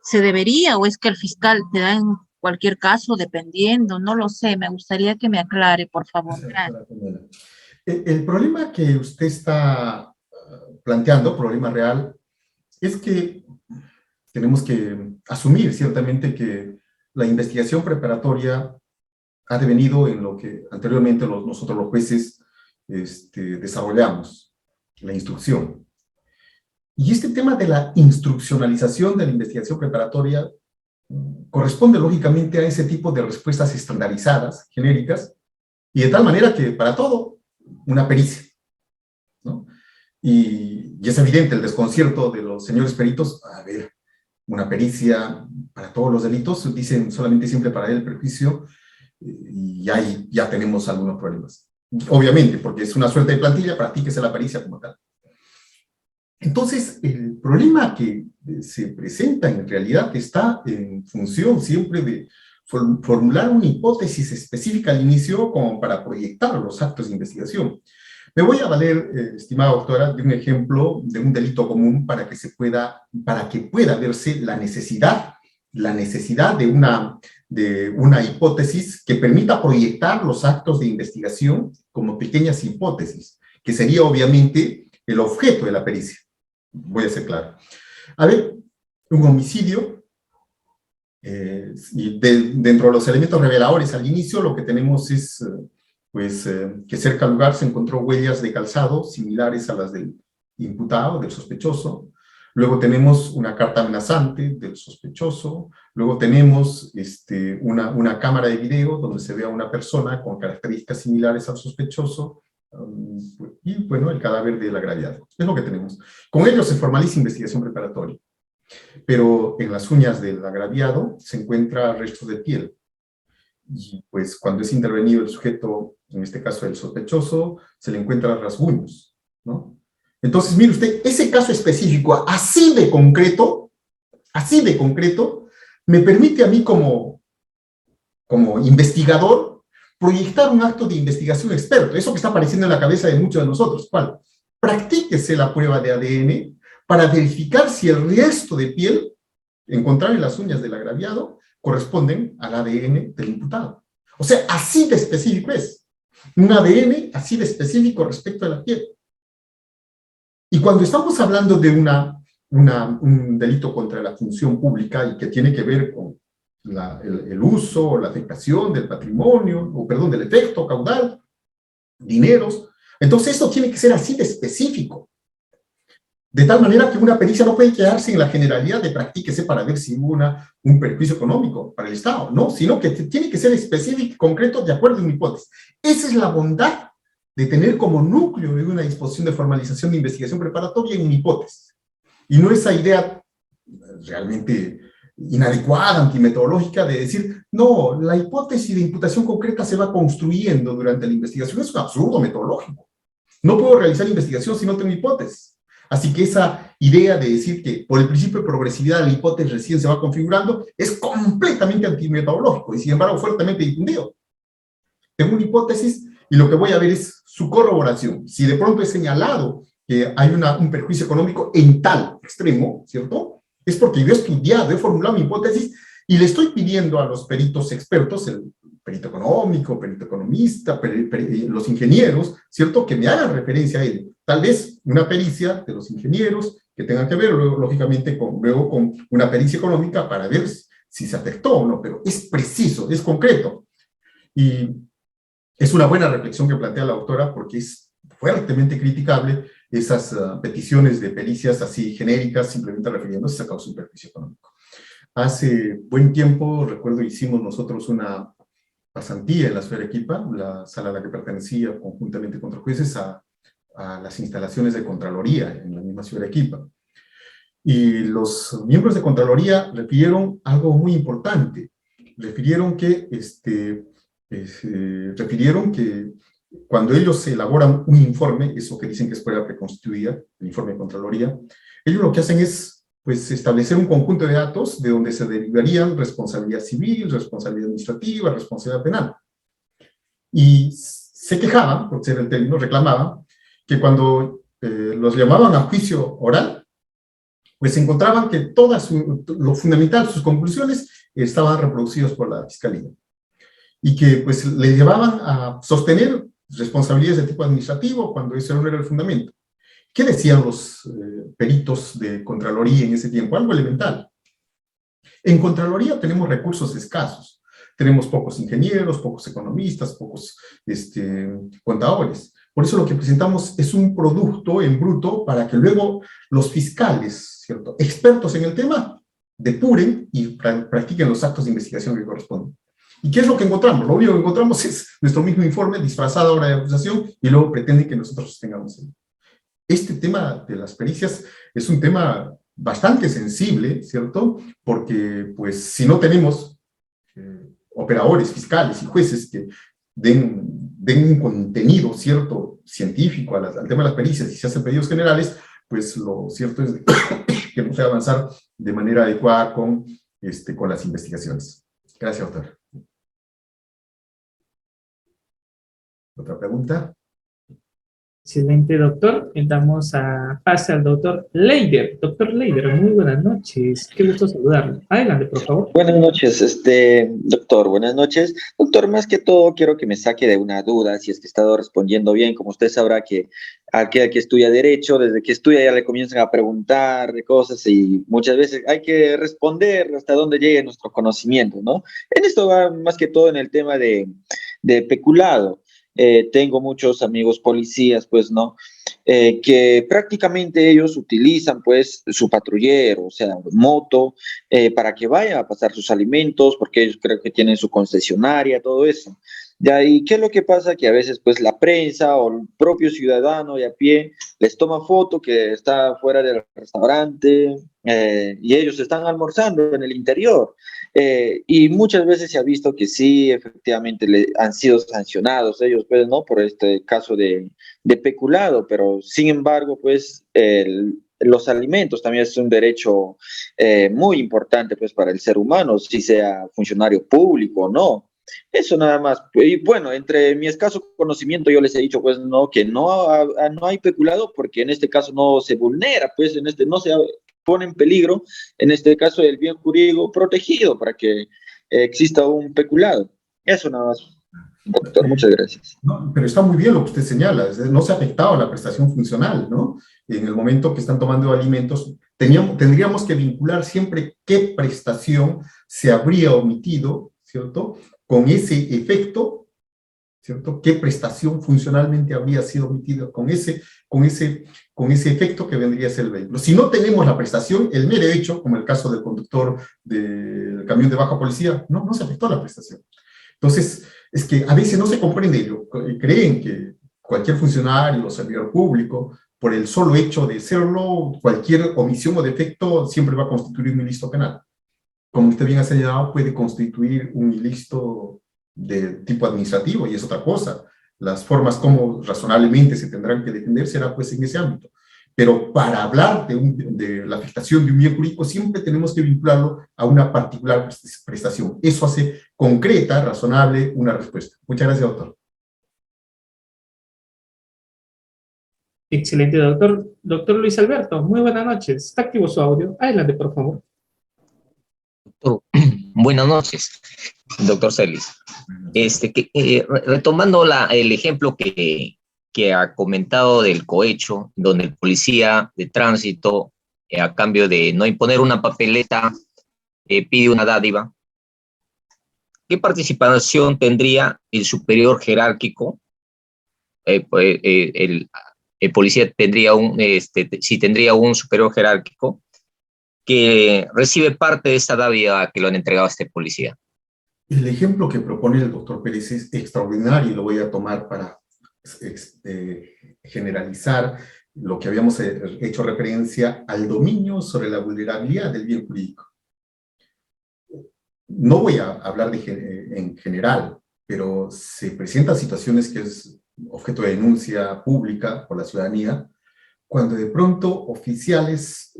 se debería o es que el fiscal te da en cualquier caso, dependiendo, no lo sé, me gustaría que me aclare, por favor. Gracias. El problema que usted está planteando, problema real, es que tenemos que asumir ciertamente que la investigación preparatoria ha devenido en lo que anteriormente nosotros los jueces desarrollamos, la instrucción. Y este tema de la instruccionalización de la investigación preparatoria corresponde lógicamente a ese tipo de respuestas estandarizadas, genéricas, y de tal manera que para todo, una pericia, ¿no? Y es evidente el desconcierto de los señores peritos. A ver, una pericia para todos los delitos, dicen solamente siempre para el perjuicio, y ahí ya tenemos algunos problemas. Obviamente, porque es una suerte de plantilla, practíquese la pericia como tal. Entonces, el problema que se presenta en realidad está en función siempre de formular una hipótesis específica al inicio como para proyectar los actos de investigación. Me voy a valer, estimada doctora, de un ejemplo de un delito común para que pueda verse la necesidad de una hipótesis que permita proyectar los actos de investigación como pequeñas hipótesis, que sería obviamente el objeto de la pericia. voy a ser claro. A ver, un homicidio, y dentro de los elementos reveladores al inicio, lo que tenemos es, que cerca al lugar se encontró huellas de calzado similares a las del imputado, del sospechoso. Luego tenemos una carta amenazante del sospechoso. Luego tenemos una cámara de video donde se ve a una persona con características similares al sospechoso, y bueno, el cadáver del agraviado. Es lo que tenemos. Con ello se formaliza investigación preparatoria. Pero en las uñas del agraviado se encuentra restos de piel. Y pues cuando es intervenido el sujeto, en este caso el sospechoso, se le encuentran rasguños, ¿no? Entonces, mire usted, ese caso específico, así de concreto, me permite a mí como investigador proyectar un acto de investigación experto, eso que está apareciendo en la cabeza de muchos de nosotros. ¿Cuál? Practíquese la prueba de ADN para verificar si el resto de piel encontrado en las uñas del agraviado corresponden al ADN del imputado. O sea, así de específico es. Un ADN así de específico respecto a la piel. Y cuando estamos hablando de un delito contra la función pública y que tiene que ver con el uso o la afectación del patrimonio, del efecto caudal, dineros, entonces esto tiene que ser así de específico. De tal manera que una pericia no puede quedarse en la generalidad de practíquese para ver si hubo un perjuicio económico para el Estado, no, sino que tiene que ser específico y concreto de acuerdo a una hipótesis. Esa es la bondad de tener como núcleo de una disposición de formalización de investigación preparatoria en una hipótesis. Y no esa idea realmente inadecuada, antimetodológica, de decir, no, la hipótesis de imputación concreta se va construyendo durante la investigación. Es un absurdo metodológico. No puedo realizar investigación si no tengo hipótesis. Así que esa idea de decir que por el principio de progresividad la hipótesis recién se va configurando es completamente antimetodológico y sin embargo fuertemente difundido. Tengo una hipótesis y lo que voy a ver es su corroboración. Si de pronto he señalado que hay un perjuicio económico en tal extremo, ¿cierto? Es porque yo he estudiado, he formulado mi hipótesis y le estoy pidiendo a los peritos expertos, el perito económico, perito economista, los ingenieros, ¿cierto? Que me hagan referencia a ello. Tal vez una pericia de los ingenieros que tenga que ver, lógicamente, luego con una pericia económica para ver si se afectó o no, pero es preciso, es concreto. Y es una buena reflexión que plantea la doctora porque es fuertemente criticable esas peticiones de pericias así genéricas, simplemente refiriéndose a causa de un perjuicio económico. Hace buen tiempo, recuerdo, hicimos nosotros una pasantía en la Sfera Equipa, la sala a la que pertenecía conjuntamente con otros jueces, a las instalaciones de Contraloría en la misma Sfera Equipa. Y los miembros de Contraloría refirieron algo muy importante. Refirieron que cuando ellos elaboran un informe, eso que dicen que es prueba preconstituida, el informe de Contraloría, ellos lo que hacen es establecer un conjunto de datos de donde se derivarían responsabilidad civil, responsabilidad administrativa, responsabilidad penal. Y se quejaban, por ser el término, reclamaban, que cuando los llamaban a juicio oral, pues encontraban que lo fundamental, sus conclusiones, estaban reproducidas por la Fiscalía. Y que pues le llevaban a sostener responsabilidades de tipo administrativo cuando ese no era el fundamento. ¿Qué decían los peritos de Contraloría en ese tiempo? Algo elemental. En Contraloría tenemos recursos escasos. Tenemos pocos ingenieros, pocos economistas, pocos contadores. Por eso lo que presentamos es un producto en bruto para que luego los fiscales, ¿cierto?, expertos en el tema, depuren y practiquen los actos de investigación que corresponden. ¿Y qué es lo que encontramos? Lo único que encontramos es nuestro mismo informe disfrazado ahora de acusación y luego pretenden que nosotros sostengamos él. Este tema de las pericias es un tema bastante sensible, ¿cierto? Porque, pues, si no tenemos operadores fiscales y jueces que den un contenido, ¿cierto?, científico al tema de las pericias y se hacen pedidos generales, pues lo cierto es que no se va a avanzar de manera adecuada con las investigaciones. Gracias, doctor. ¿Otra pregunta? Excelente, doctor. Damos pase al doctor Leider. Doctor Leider, muy buenas noches. Qué gusto saludarlo. Adelante, por favor. Buenas noches, doctor Doctor, buenas noches. Doctor, más que todo quiero que me saque de una duda, si es que he estado respondiendo bien. Como usted sabrá que aquel que estudia Derecho, desde que estudia ya le comienzan a preguntar de cosas y muchas veces hay que responder hasta donde llegue nuestro conocimiento, ¿no? En esto va más que todo en el tema de peculado. Tengo muchos amigos policías, pues, ¿no? Que prácticamente ellos utilizan, pues, su patrullero, o sea, moto, para que vayan a pasar sus alimentos, porque ellos creo que tienen su concesionaria, todo eso. De ahí, ¿qué es lo que pasa? Que a veces, pues, la prensa o el propio ciudadano de a pie les toma foto que está fuera del restaurante y ellos están almorzando en el interior. Y muchas veces se ha visto que sí, efectivamente, han sido sancionados ellos, pues, ¿no? Por este caso de peculado, pero sin embargo, pues, los alimentos también es un derecho muy importante, pues, para el ser humano, si sea funcionario público o no. Eso nada más. Y bueno, entre mi escaso conocimiento yo les he dicho, pues, no, que no hay peculado porque en este caso no se vulnera, pues, no se pone en peligro, en este caso, el bien jurídico protegido para que exista un peculado. Eso nada más, doctor. Muchas gracias. No, pero está muy bien lo que usted señala, es decir, no se ha afectado la prestación funcional, ¿no? En el momento que están tomando alimentos, tendríamos que vincular siempre qué prestación se habría omitido, ¿cierto? Con ese efecto, ¿cierto? ¿Qué prestación funcionalmente habría sido omitida con ese efecto que vendría a ser el vehículo? Si no tenemos la prestación, el mero hecho, como el caso del conductor del camión de baja policía, no se afectó la prestación. Entonces, es que a veces no se comprende, creen que cualquier funcionario o servidor público, por el solo hecho de serlo, cualquier omisión o defecto siempre va a constituir un ilícito penal. Como usted bien ha señalado, puede constituir un ilícito de tipo administrativo, y es otra cosa. Las formas como razonablemente se tendrán que defender será pues en ese ámbito. Pero para hablar de la afectación de un bien jurídico, siempre tenemos que vincularlo a una particular prestación. Eso hace concreta, razonable, una respuesta. Muchas gracias, doctor. Excelente, doctor. Doctor Luis Alberto, muy buenas noches. Está activo su audio. Adelante, por favor. Doctor, buenas noches, doctor Celis. Retomando el ejemplo que ha comentado del cohecho, donde el policía de tránsito, a cambio de no imponer una papeleta, pide una dádiva, ¿qué participación tendría el superior jerárquico? El policía tendría si tendría un superior jerárquico que recibe parte de esa dádiva que lo han entregado a este policía. El ejemplo que propone el doctor Pérez es extraordinario y lo voy a tomar para generalizar lo que habíamos hecho referencia al dominio sobre la vulnerabilidad del bien jurídico. No voy a hablar en general, pero se presentan situaciones que es objeto de denuncia pública por la ciudadanía, cuando de pronto oficiales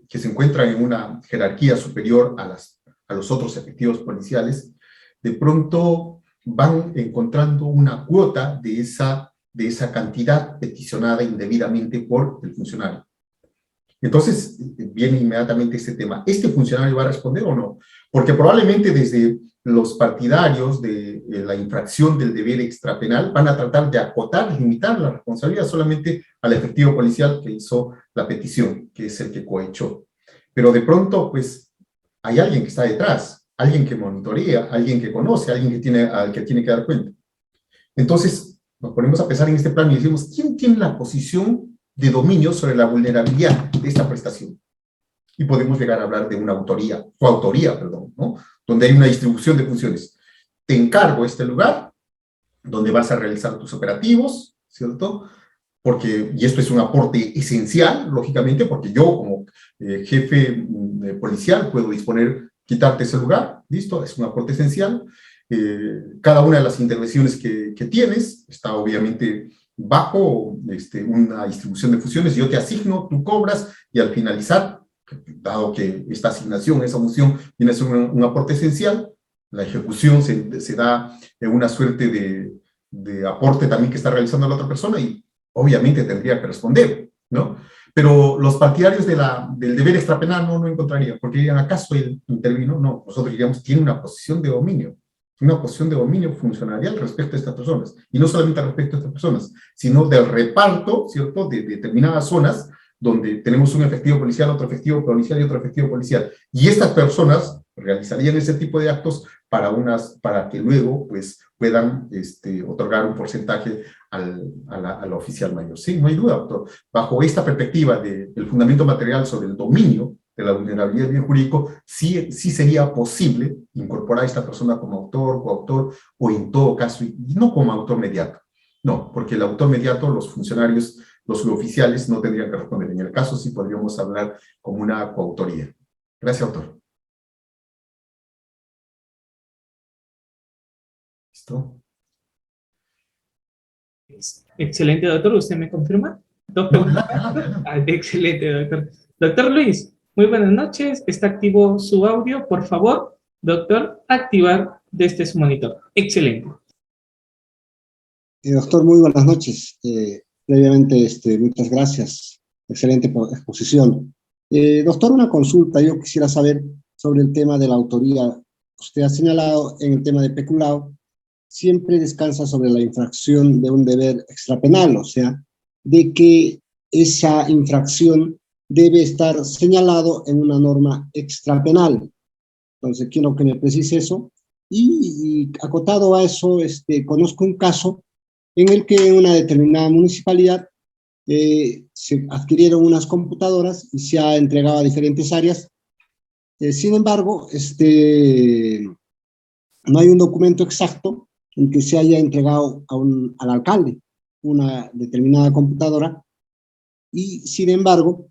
que se encuentran en una jerarquía superior a los otros efectivos policiales, de pronto van encontrando una cuota de esa cantidad peticionada indebidamente por el funcionario. Entonces viene inmediatamente este tema. ¿Este funcionario va a responder o no? Porque probablemente desde los partidarios de la infracción del deber extrapenal van a tratar de acotar, limitar la responsabilidad solamente al efectivo policial que hizo la petición, que es el que cohechó. Pero de pronto, pues, hay alguien que está detrás, alguien que monitorea, alguien que conoce, alguien al que tiene que dar cuenta. Entonces, nos ponemos a pensar en este plano y decimos, ¿quién tiene la posición de dominio sobre la vulnerabilidad de esta prestación? Y podemos llegar a hablar de una coautoría, ¿no? Donde hay una distribución de funciones. Te encargo este lugar, donde vas a realizar tus operativos, ¿cierto? Y esto es un aporte esencial, lógicamente, porque yo como jefe policial puedo quitarte ese lugar, ¿listo? Es un aporte esencial. Cada una de las intervenciones que tienes está obviamente bajo una distribución de funciones. Yo te asigno, tú cobras, y al finalizar, dado que esta asignación, esa función, viene a ser un aporte esencial, la ejecución se da en una suerte de aporte también que está realizando la otra persona, y obviamente tendría que responder, ¿no? Pero los partidarios del deber extrapenal no encontrarían, porque dirían, ¿acaso él intervino? No, nosotros diríamos, tiene una posición de dominio funcionarial respecto a estas personas, y no solamente respecto a estas personas, sino del reparto, ¿cierto?, de determinadas zonas, donde tenemos un efectivo policial, otro efectivo policial y otro efectivo policial, y estas personas realizarían ese tipo de actos para que luego, pues, puedan otorgar un porcentaje al oficial mayor. Sí, no hay duda, doctor. Bajo esta perspectiva del fundamento material sobre el dominio de la vulnerabilidad del bien jurídico, sí sería posible incorporar a esta persona como autor, coautor, o en todo caso, y no como autor mediato. No, porque el autor mediato, los funcionarios, los suboficiales no tendrían que responder. En el caso sí podríamos hablar como una coautoría. Gracias, autor. ¿Listo? Excelente, doctor. ¿Usted me confirma? Dos preguntas. Excelente, doctor. Doctor Luis, muy buenas noches. Está activo su audio. Por favor, doctor, activar desde su monitor. Excelente. Doctor, muy buenas noches. Previamente, muchas gracias. Excelente exposición. Doctor, una consulta. Yo quisiera saber sobre el tema de la autoría. Usted ha señalado en el tema de peculado, siempre descansa sobre la infracción de un deber extrapenal, o sea, de que esa infracción debe estar señalado en una norma extrapenal. Entonces, quiero que me precise eso. Y acotado a eso, conozco un caso en el que en una determinada municipalidad se adquirieron unas computadoras y se ha entregado a diferentes áreas. Sin embargo, no hay un documento exacto en que se haya entregado al alcalde una determinada computadora, y sin embargo,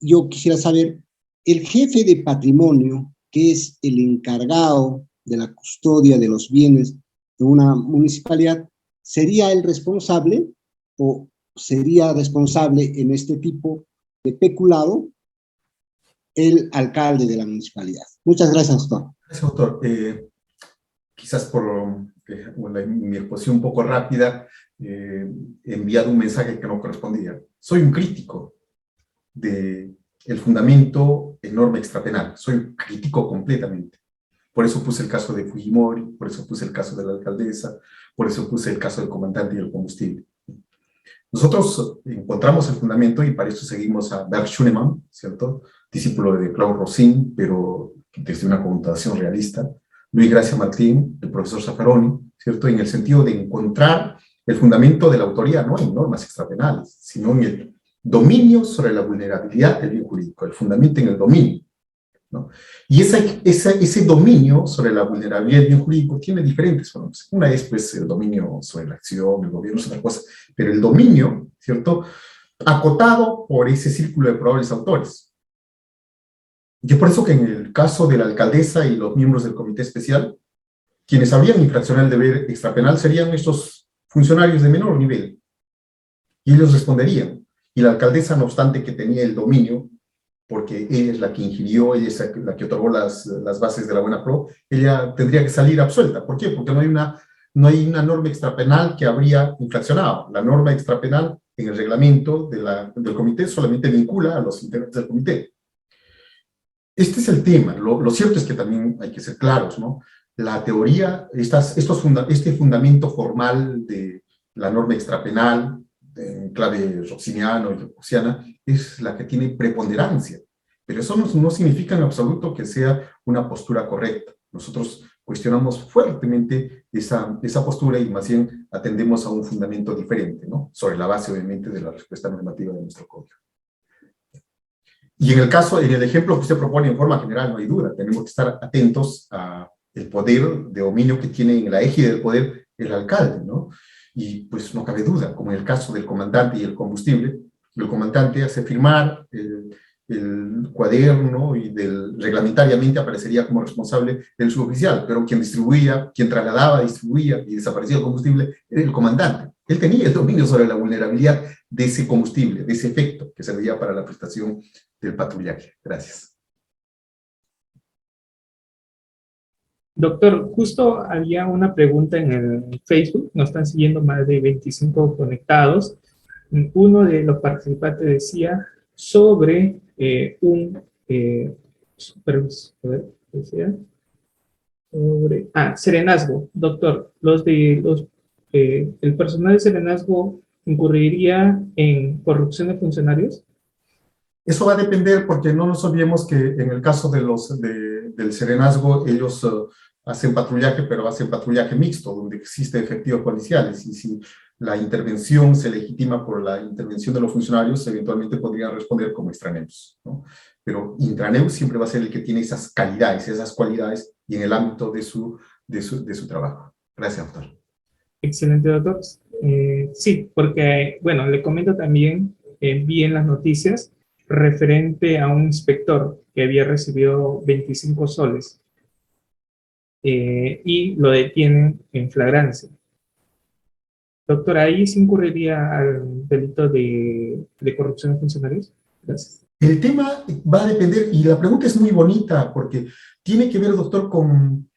yo quisiera saber, el jefe de patrimonio, que es el encargado de la custodia de los bienes de una municipalidad, ¿sería el responsable o sería responsable en este tipo de peculado el alcalde de la municipalidad? Muchas gracias, doctor. Gracias, doctor. Quizás por mi exposición un poco rápida, he enviado un mensaje que no correspondía. Soy un crítico del fundamento en norma extrapenal. Soy un crítico completamente. Por eso puse el caso de Fujimori, por eso puse el caso de la alcaldesa, por eso puse el caso del comandante y el combustible. Nosotros encontramos el fundamento y para eso seguimos a Bert Schunemann, ¿cierto?, discípulo de Claude Rossin, pero desde una connotación realista. Luis Gracia Martín, el profesor Zaffaroni, ¿cierto?, en el sentido de encontrar el fundamento de la autoría, no en normas extrapenales, sino en el dominio sobre la vulnerabilidad del bien jurídico, el fundamento en el dominio, ¿no? Y ese dominio sobre la vulnerabilidad del bien jurídico tiene diferentes formas. Una es, pues, el dominio sobre la acción, el gobierno es otra cosa, pero el dominio, ¿cierto?, acotado por ese círculo de probables autores. Y es por eso que en el caso de la alcaldesa y los miembros del comité especial, quienes habrían infraccionado el deber extrapenal serían estos funcionarios de menor nivel. Y ellos responderían. Y la alcaldesa, no obstante que tenía el dominio, porque ella es la que ingirió, ella es la que otorgó las bases de la buena pro, ella tendría que salir absuelta. ¿Por qué? Porque no hay una norma extrapenal que habría infraccionado. La norma extrapenal en el reglamento del comité solamente vincula a los integrantes del comité. Este es el tema. Lo cierto es que también hay que ser claros, ¿no? La teoría, este fundamento formal de la norma extrapenal, en clave roxiniana y gaussiana, es la que tiene preponderancia. Pero eso no significa en absoluto que sea una postura correcta. Nosotros cuestionamos fuertemente esa postura y más bien atendemos a un fundamento diferente, ¿no?, sobre la base, obviamente, de la respuesta normativa de nuestro código. Y en el ejemplo que usted propone en forma general, no hay duda, tenemos que estar atentos al poder de dominio que tiene en la égide del poder el alcalde, ¿no? Y pues no cabe duda, como en el caso del comandante y el combustible, el comandante hace firmar el cuaderno y reglamentariamente aparecería como responsable el suboficial, pero quien distribuía, quien trasladaba, distribuía y desaparecía el combustible era el comandante. Él tenía el dominio sobre la vulnerabilidad de ese combustible, de ese efecto que servía para la prestación del patrullaje. Gracias. Doctor, justo había una pregunta en el Facebook, nos están siguiendo más de 25 conectados, Uno de los participantes decía sobre un supervisor, decía, sobre, serenazgo, doctor. El personal de serenazgo incurriría en corrupción de funcionarios. Eso va a depender, porque no nos olvidemos que en el caso del serenazgo, ellos hacen patrullaje, pero hacen patrullaje mixto, donde existen efectivos policiales, y si la intervención se legitima por la intervención de los funcionarios, eventualmente podrían responder como extraneus, ¿no? Pero intraneus siempre va a ser el que tiene esas calidades, esas cualidades, y en el ámbito de su trabajo. Gracias, doctor. Excelente, doctor. Sí, porque, bueno, le comento también, vi en las noticias, referente a un inspector que había recibido 25 soles y lo detienen en flagrancia. Doctor, ¿ahí se incurriría al delito de corrupción de funcionarios? Gracias. El tema va a depender, y la pregunta es muy bonita, porque tiene que ver, doctor, con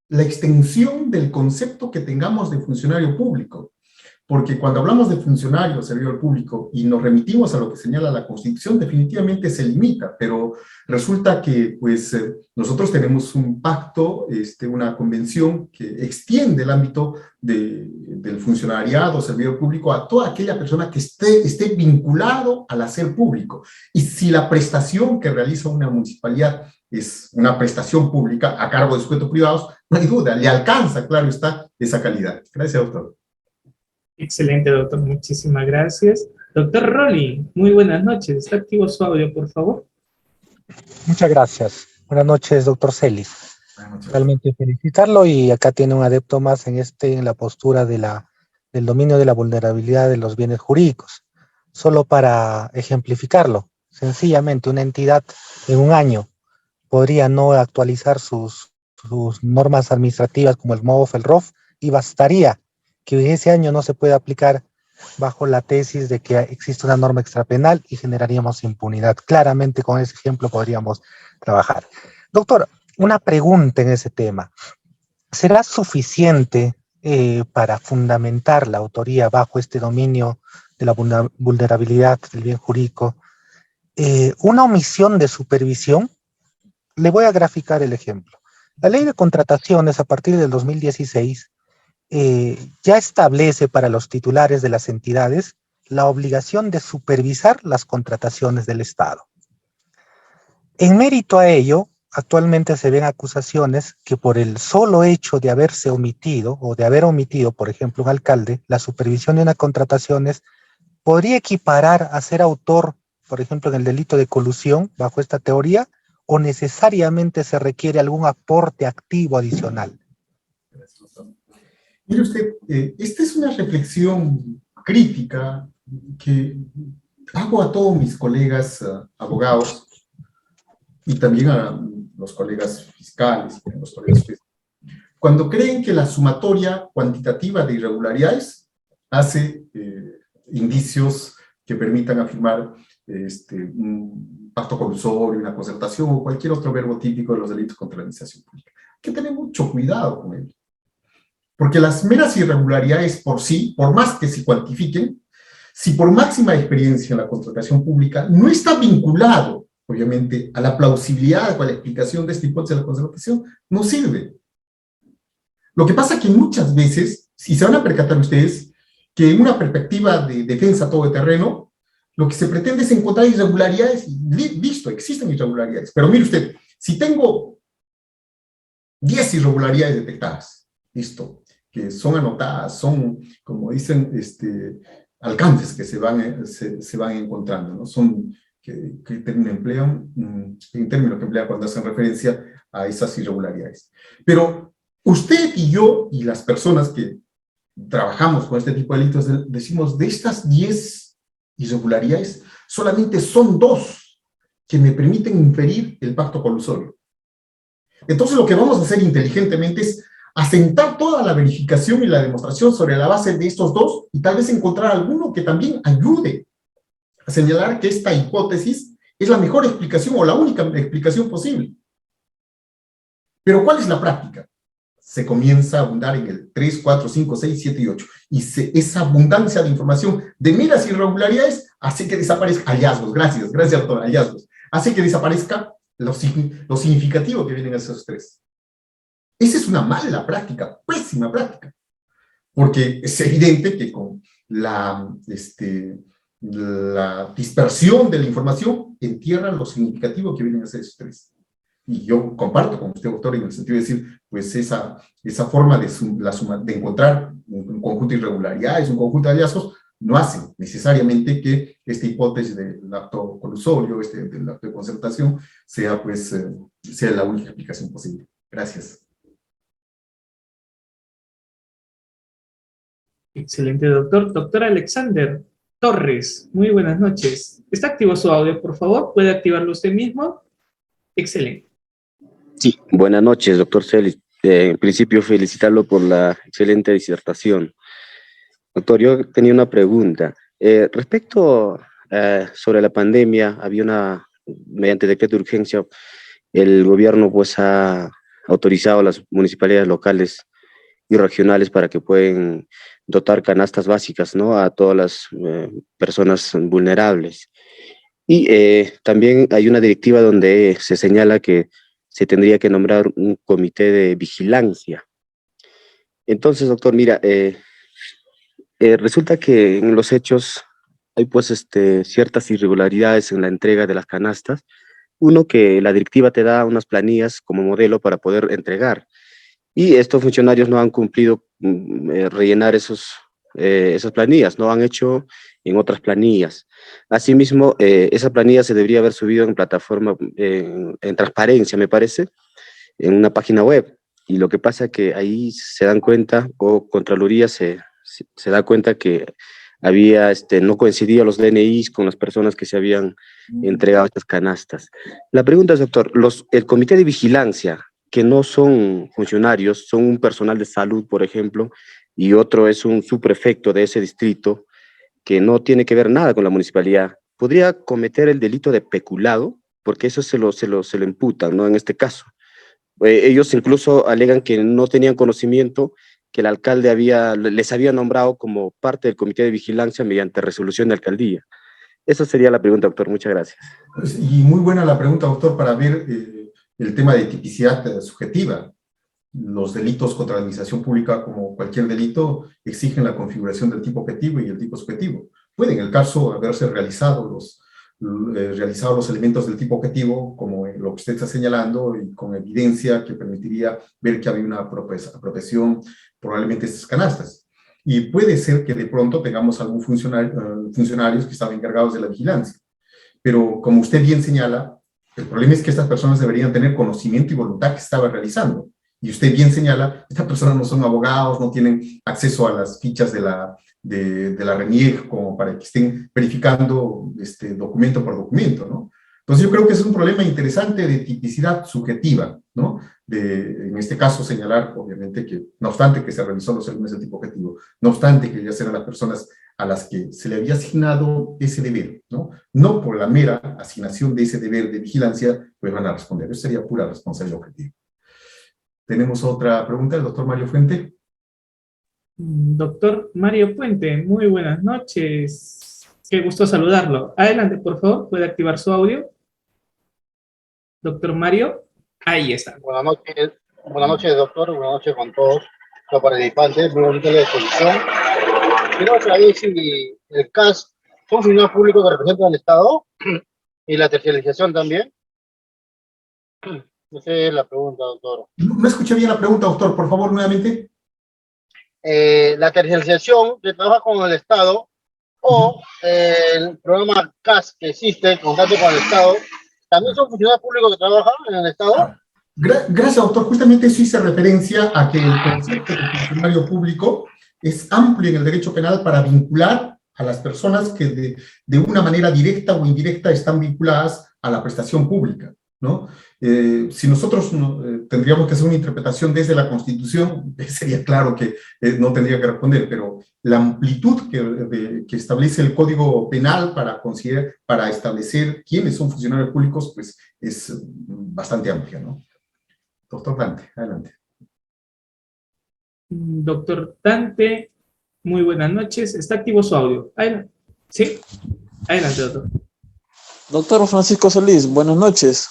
la extensión del concepto que tengamos de funcionario público. Porque cuando hablamos de funcionario, servidor público, y nos remitimos a lo que señala la Constitución, definitivamente se limita, pero resulta que pues, nosotros tenemos un pacto, una convención que extiende el ámbito del funcionariado, servidor público, a toda aquella persona que esté vinculado al hacer público. Y si la prestación que realiza una municipalidad es una prestación pública a cargo de sujetos privados, no hay duda, le alcanza, claro está, esa calidad. Gracias, doctor. Excelente, doctor. Muchísimas gracias. Doctor Rolly, muy buenas noches. ¿Está activo su audio, por favor? Muchas gracias. Buenas noches, doctor Celis. Realmente felicitarlo, y acá tiene un adepto más en la postura del dominio de la vulnerabilidad de los bienes jurídicos. Solo para ejemplificarlo, sencillamente una entidad en un año podría no actualizar sus normas administrativas como el MOF, el ROF, y bastaría que ese año no se puede aplicar bajo la tesis de que existe una norma extrapenal y generaríamos impunidad. Claramente con ese ejemplo podríamos trabajar. Doctor, una pregunta en ese tema. ¿Será suficiente para fundamentar la autoría bajo este dominio de la vulnerabilidad del bien jurídico una omisión de supervisión? Le voy a graficar el ejemplo. La ley de contrataciones a partir del 2016 ya establece para los titulares de las entidades la obligación de supervisar las contrataciones del Estado. En mérito a ello, actualmente se ven acusaciones que por el solo hecho de haberse omitido, o de haber omitido, por ejemplo, un alcalde, la supervisión de unas contrataciones, podría equiparar a ser autor, por ejemplo, en el delito de colusión, bajo esta teoría, o necesariamente se requiere algún aporte activo adicional. Mire usted, esta es una reflexión crítica que hago a todos mis colegas abogados y también a los colegas fiscales y a los colegas fiscales. Cuando creen que la sumatoria cuantitativa de irregularidades hace indicios que permitan afirmar un pacto colusorio, una concertación o cualquier otro verbo típico de los delitos contra la administración pública. Hay que tener mucho cuidado con ello. Porque las meras irregularidades por sí, por más que se cuantifiquen, si por máxima experiencia en la contratación pública no está vinculado, obviamente, a la plausibilidad o a la explicación de esta hipótesis de la concertación, no sirve. Lo que pasa es que muchas veces, si se van a percatar ustedes, que en una perspectiva de defensa todoterreno, lo que se pretende es encontrar irregularidades, y listo, existen irregularidades, pero mire usted, si tengo 10 irregularidades detectadas, listo, que son anotadas, son, como dicen, alcances que se van encontrando, ¿no? Son, ¿qué término emplean? Un término que emplean cuando hacen referencia a esas irregularidades. Pero usted y yo, y las personas que trabajamos con este tipo de delitos, decimos, de estas 10 irregularidades, solamente son 2 que me permiten inferir el pacto colusorio. Entonces lo que vamos a hacer inteligentemente es asentar toda la verificación y la demostración sobre la base de estos 2 y tal vez encontrar alguno que también ayude a señalar que esta hipótesis es la mejor explicación o la única explicación posible. Pero ¿cuál es la práctica? se comienza a abundar en el 3, 4, 5, 6, 7 y 8. Y esa abundancia de información de meras irregularidades hace que desaparezca hallazgos. Gracias, doctor, hallazgos. Hace que desaparezca lo significativo que vienen a esos 3. Esa es una mala práctica, pésima práctica. Porque es evidente que con la dispersión de la información entierran lo significativo que vienen a ser esos 3. Y yo comparto con usted, doctor, en el sentido de decir, pues esa forma de encontrar un conjunto de irregularidades, un conjunto de hallazgos, no hace necesariamente que esta hipótesis del acto colusorio, del acto de concertación, sea la única aplicación posible. Gracias. Excelente, doctor. Doctor Alexander Torres, muy buenas noches. ¿Está activo su audio, por favor? ¿Puede activarlo usted mismo? Excelente. Sí, buenas noches, doctor Celis. En principio, felicitarlo por la excelente disertación. Doctor, yo tenía una pregunta. Respecto sobre la pandemia, mediante decreto de urgencia, el gobierno pues ha autorizado a las municipalidades locales y regionales para que puedan dotar canastas básicas, ¿no?, a todas las personas vulnerables. Y también hay una directiva donde se señala que se tendría que nombrar un comité de vigilancia. Entonces, doctor, mira, resulta que en los hechos hay pues ciertas irregularidades en la entrega de las canastas. Uno, que la directiva te da unas planillas como modelo para poder entregar, y estos funcionarios no han cumplido rellenar esas planillas, no han hecho en otras planillas. Asimismo, esa planilla se debería haber subido en plataforma, en transparencia, me parece, en una página web. Y lo que pasa es que ahí se dan cuenta, o Contraloría se da cuenta que no coincidían los DNIs con las personas que se habían entregado estas canastas. La pregunta es, doctor, el comité de vigilancia, que no son funcionarios, son un personal de salud, por ejemplo, y otro es un subprefecto de ese distrito, que no tiene que ver nada con la municipalidad, ¿podría cometer el delito de peculado? Porque eso se lo imputan, ¿no?, en este caso. Ellos incluso alegan que no tenían conocimiento que el alcalde les había nombrado como parte del comité de vigilancia mediante resolución de alcaldía. Esa sería la pregunta, doctor. Muchas gracias. Y muy buena la pregunta, doctor, para ver el tema de tipicidad subjetiva. Los delitos contra la administración pública, como cualquier delito, exigen la configuración del tipo objetivo y el tipo subjetivo. Puede, en el caso, haberse realizado los elementos del tipo objetivo, como lo que usted está señalando, y con evidencia que permitiría ver que había una apropiación, probablemente estas canastas. Y puede ser que de pronto tengamos algún funcionarios que estaban encargados de la vigilancia. Pero, como usted bien señala, el problema es que estas personas deberían tener conocimiento y voluntad que estaba realizando. Y usted bien señala, estas personas no son abogados, no tienen acceso a las fichas de la RENIEC como para que estén verificando documento por documento, ¿no? Entonces yo creo que es un problema interesante de tipicidad subjetiva, ¿no? En este caso señalar, obviamente, que no obstante que se realizó los elementos del tipo objetivo, no obstante que ellas eran las personas a las que se le había asignado ese deber, ¿no? No por la mera asignación de ese deber de vigilancia, pues van a responder. Eso sería pura responsabilidad objetiva. Tenemos otra pregunta, el doctor Mario Fuente. Doctor Mario Puente, muy buenas noches. Qué gusto saludarlo. Adelante, por favor, puede activar su audio. Doctor Mario, ahí está. Buenas noches, doctor. Buenas noches con todos los participantes. Muy bonita la exposición. Quiero saber si el CAS son funcionarios públicos que representan al Estado y la terciarización también. Esa es la pregunta, doctor. No escuché bien la pregunta, doctor. Por favor, nuevamente. La terciarización que trabaja con el Estado o el programa CAS que existe, contacto con el Estado, ¿también son funcionarios públicos que trabajan en el Estado? Gracias, doctor. Justamente eso hice referencia a que el concepto de funcionario público es amplio en el derecho penal para vincular a las personas que de una manera directa o indirecta están vinculadas a la prestación pública, ¿no? Si nosotros tendríamos que hacer una interpretación desde la Constitución, sería claro que no tendría que responder, pero la amplitud que establece el Código Penal para establecer quiénes son funcionarios públicos, pues es bastante amplia, ¿no? Doctor Dante, adelante. Doctor Dante, muy buenas noches. ¿Está activo su audio? Adelante. ¿Sí? Adelante, doctor. Doctor Francisco Solís, buenas noches.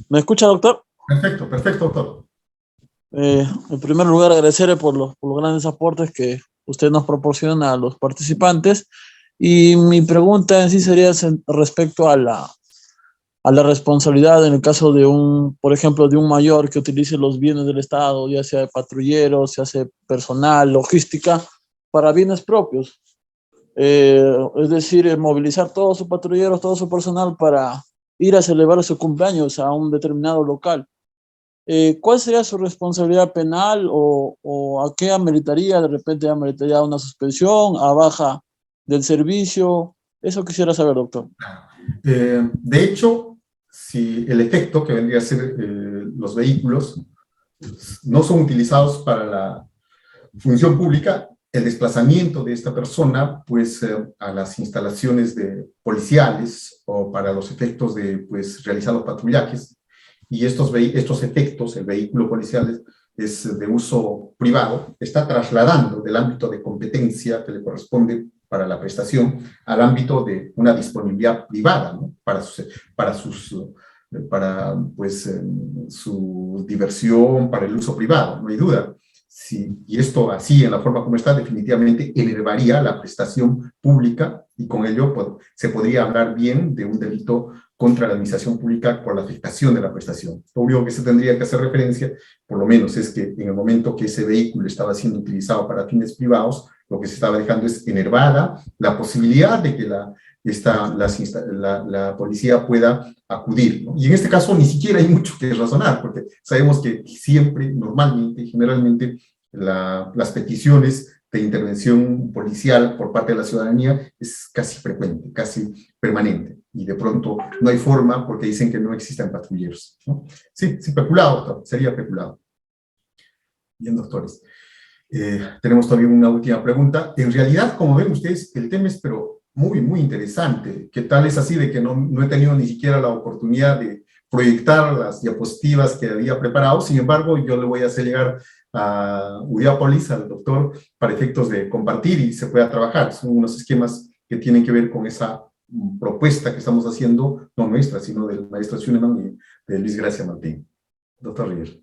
¿Me escucha, doctor? Perfecto, perfecto, doctor. En primer lugar, agradecerle por los grandes aportes que usted nos proporciona a los participantes. Y mi pregunta en sí sería respecto a la responsabilidad en el caso de por ejemplo, de un mayor que utilice los bienes del Estado, ya sea de patrulleros, ya sea personal, logística, para bienes propios. Es decir, movilizar todos sus patrulleros, todo su personal para ir a celebrar su cumpleaños a un determinado local. ¿Cuál sería su responsabilidad penal o a qué ameritaría? De repente ameritaría una suspensión, a baja del servicio. Eso quisiera saber, doctor. De hecho, si el efecto que vendría a ser los vehículos no son utilizados para la función pública, el desplazamiento de esta persona pues a las instalaciones policiales o para los efectos de pues realizar los patrullajes, y estos efectos, el vehículo policial es de uso privado, está trasladando del ámbito de competencia que le corresponde para la prestación al ámbito de una disponibilidad privada, ¿no? para su diversión, para el uso privado, no hay duda. Sí, y esto así, en la forma como está, definitivamente elevaría la prestación pública y con ello pues, se podría hablar bien de un delito contra la administración pública por la afectación de la prestación. Lo único que se tendría que hacer referencia, por lo menos, es que en el momento que ese vehículo estaba siendo utilizado para fines privados, lo que se estaba dejando es enervada la posibilidad de que la policía pueda acudir, ¿no? Y en este caso ni siquiera hay mucho que razonar, porque sabemos que siempre, normalmente, generalmente, las peticiones de intervención policial por parte de la ciudadanía es casi frecuente, casi permanente, y de pronto no hay forma porque dicen que no existen patrulleros, ¿no? Sí, peculado, doctor, sería peculado. Bien, doctores. Tenemos todavía una última pregunta. En realidad, como ven ustedes, el tema es pero muy, muy interesante. ¿Qué tal es así de que no he tenido ni siquiera la oportunidad de proyectar las diapositivas que había preparado? Sin embargo, yo le voy a hacer llegar a Uriápolis, al doctor, para efectos de compartir y se pueda trabajar. Son unos esquemas que tienen que ver con esa propuesta que estamos haciendo, no nuestra, sino del maestro Schunemann y de Luis Gracia Martín. Doctor River.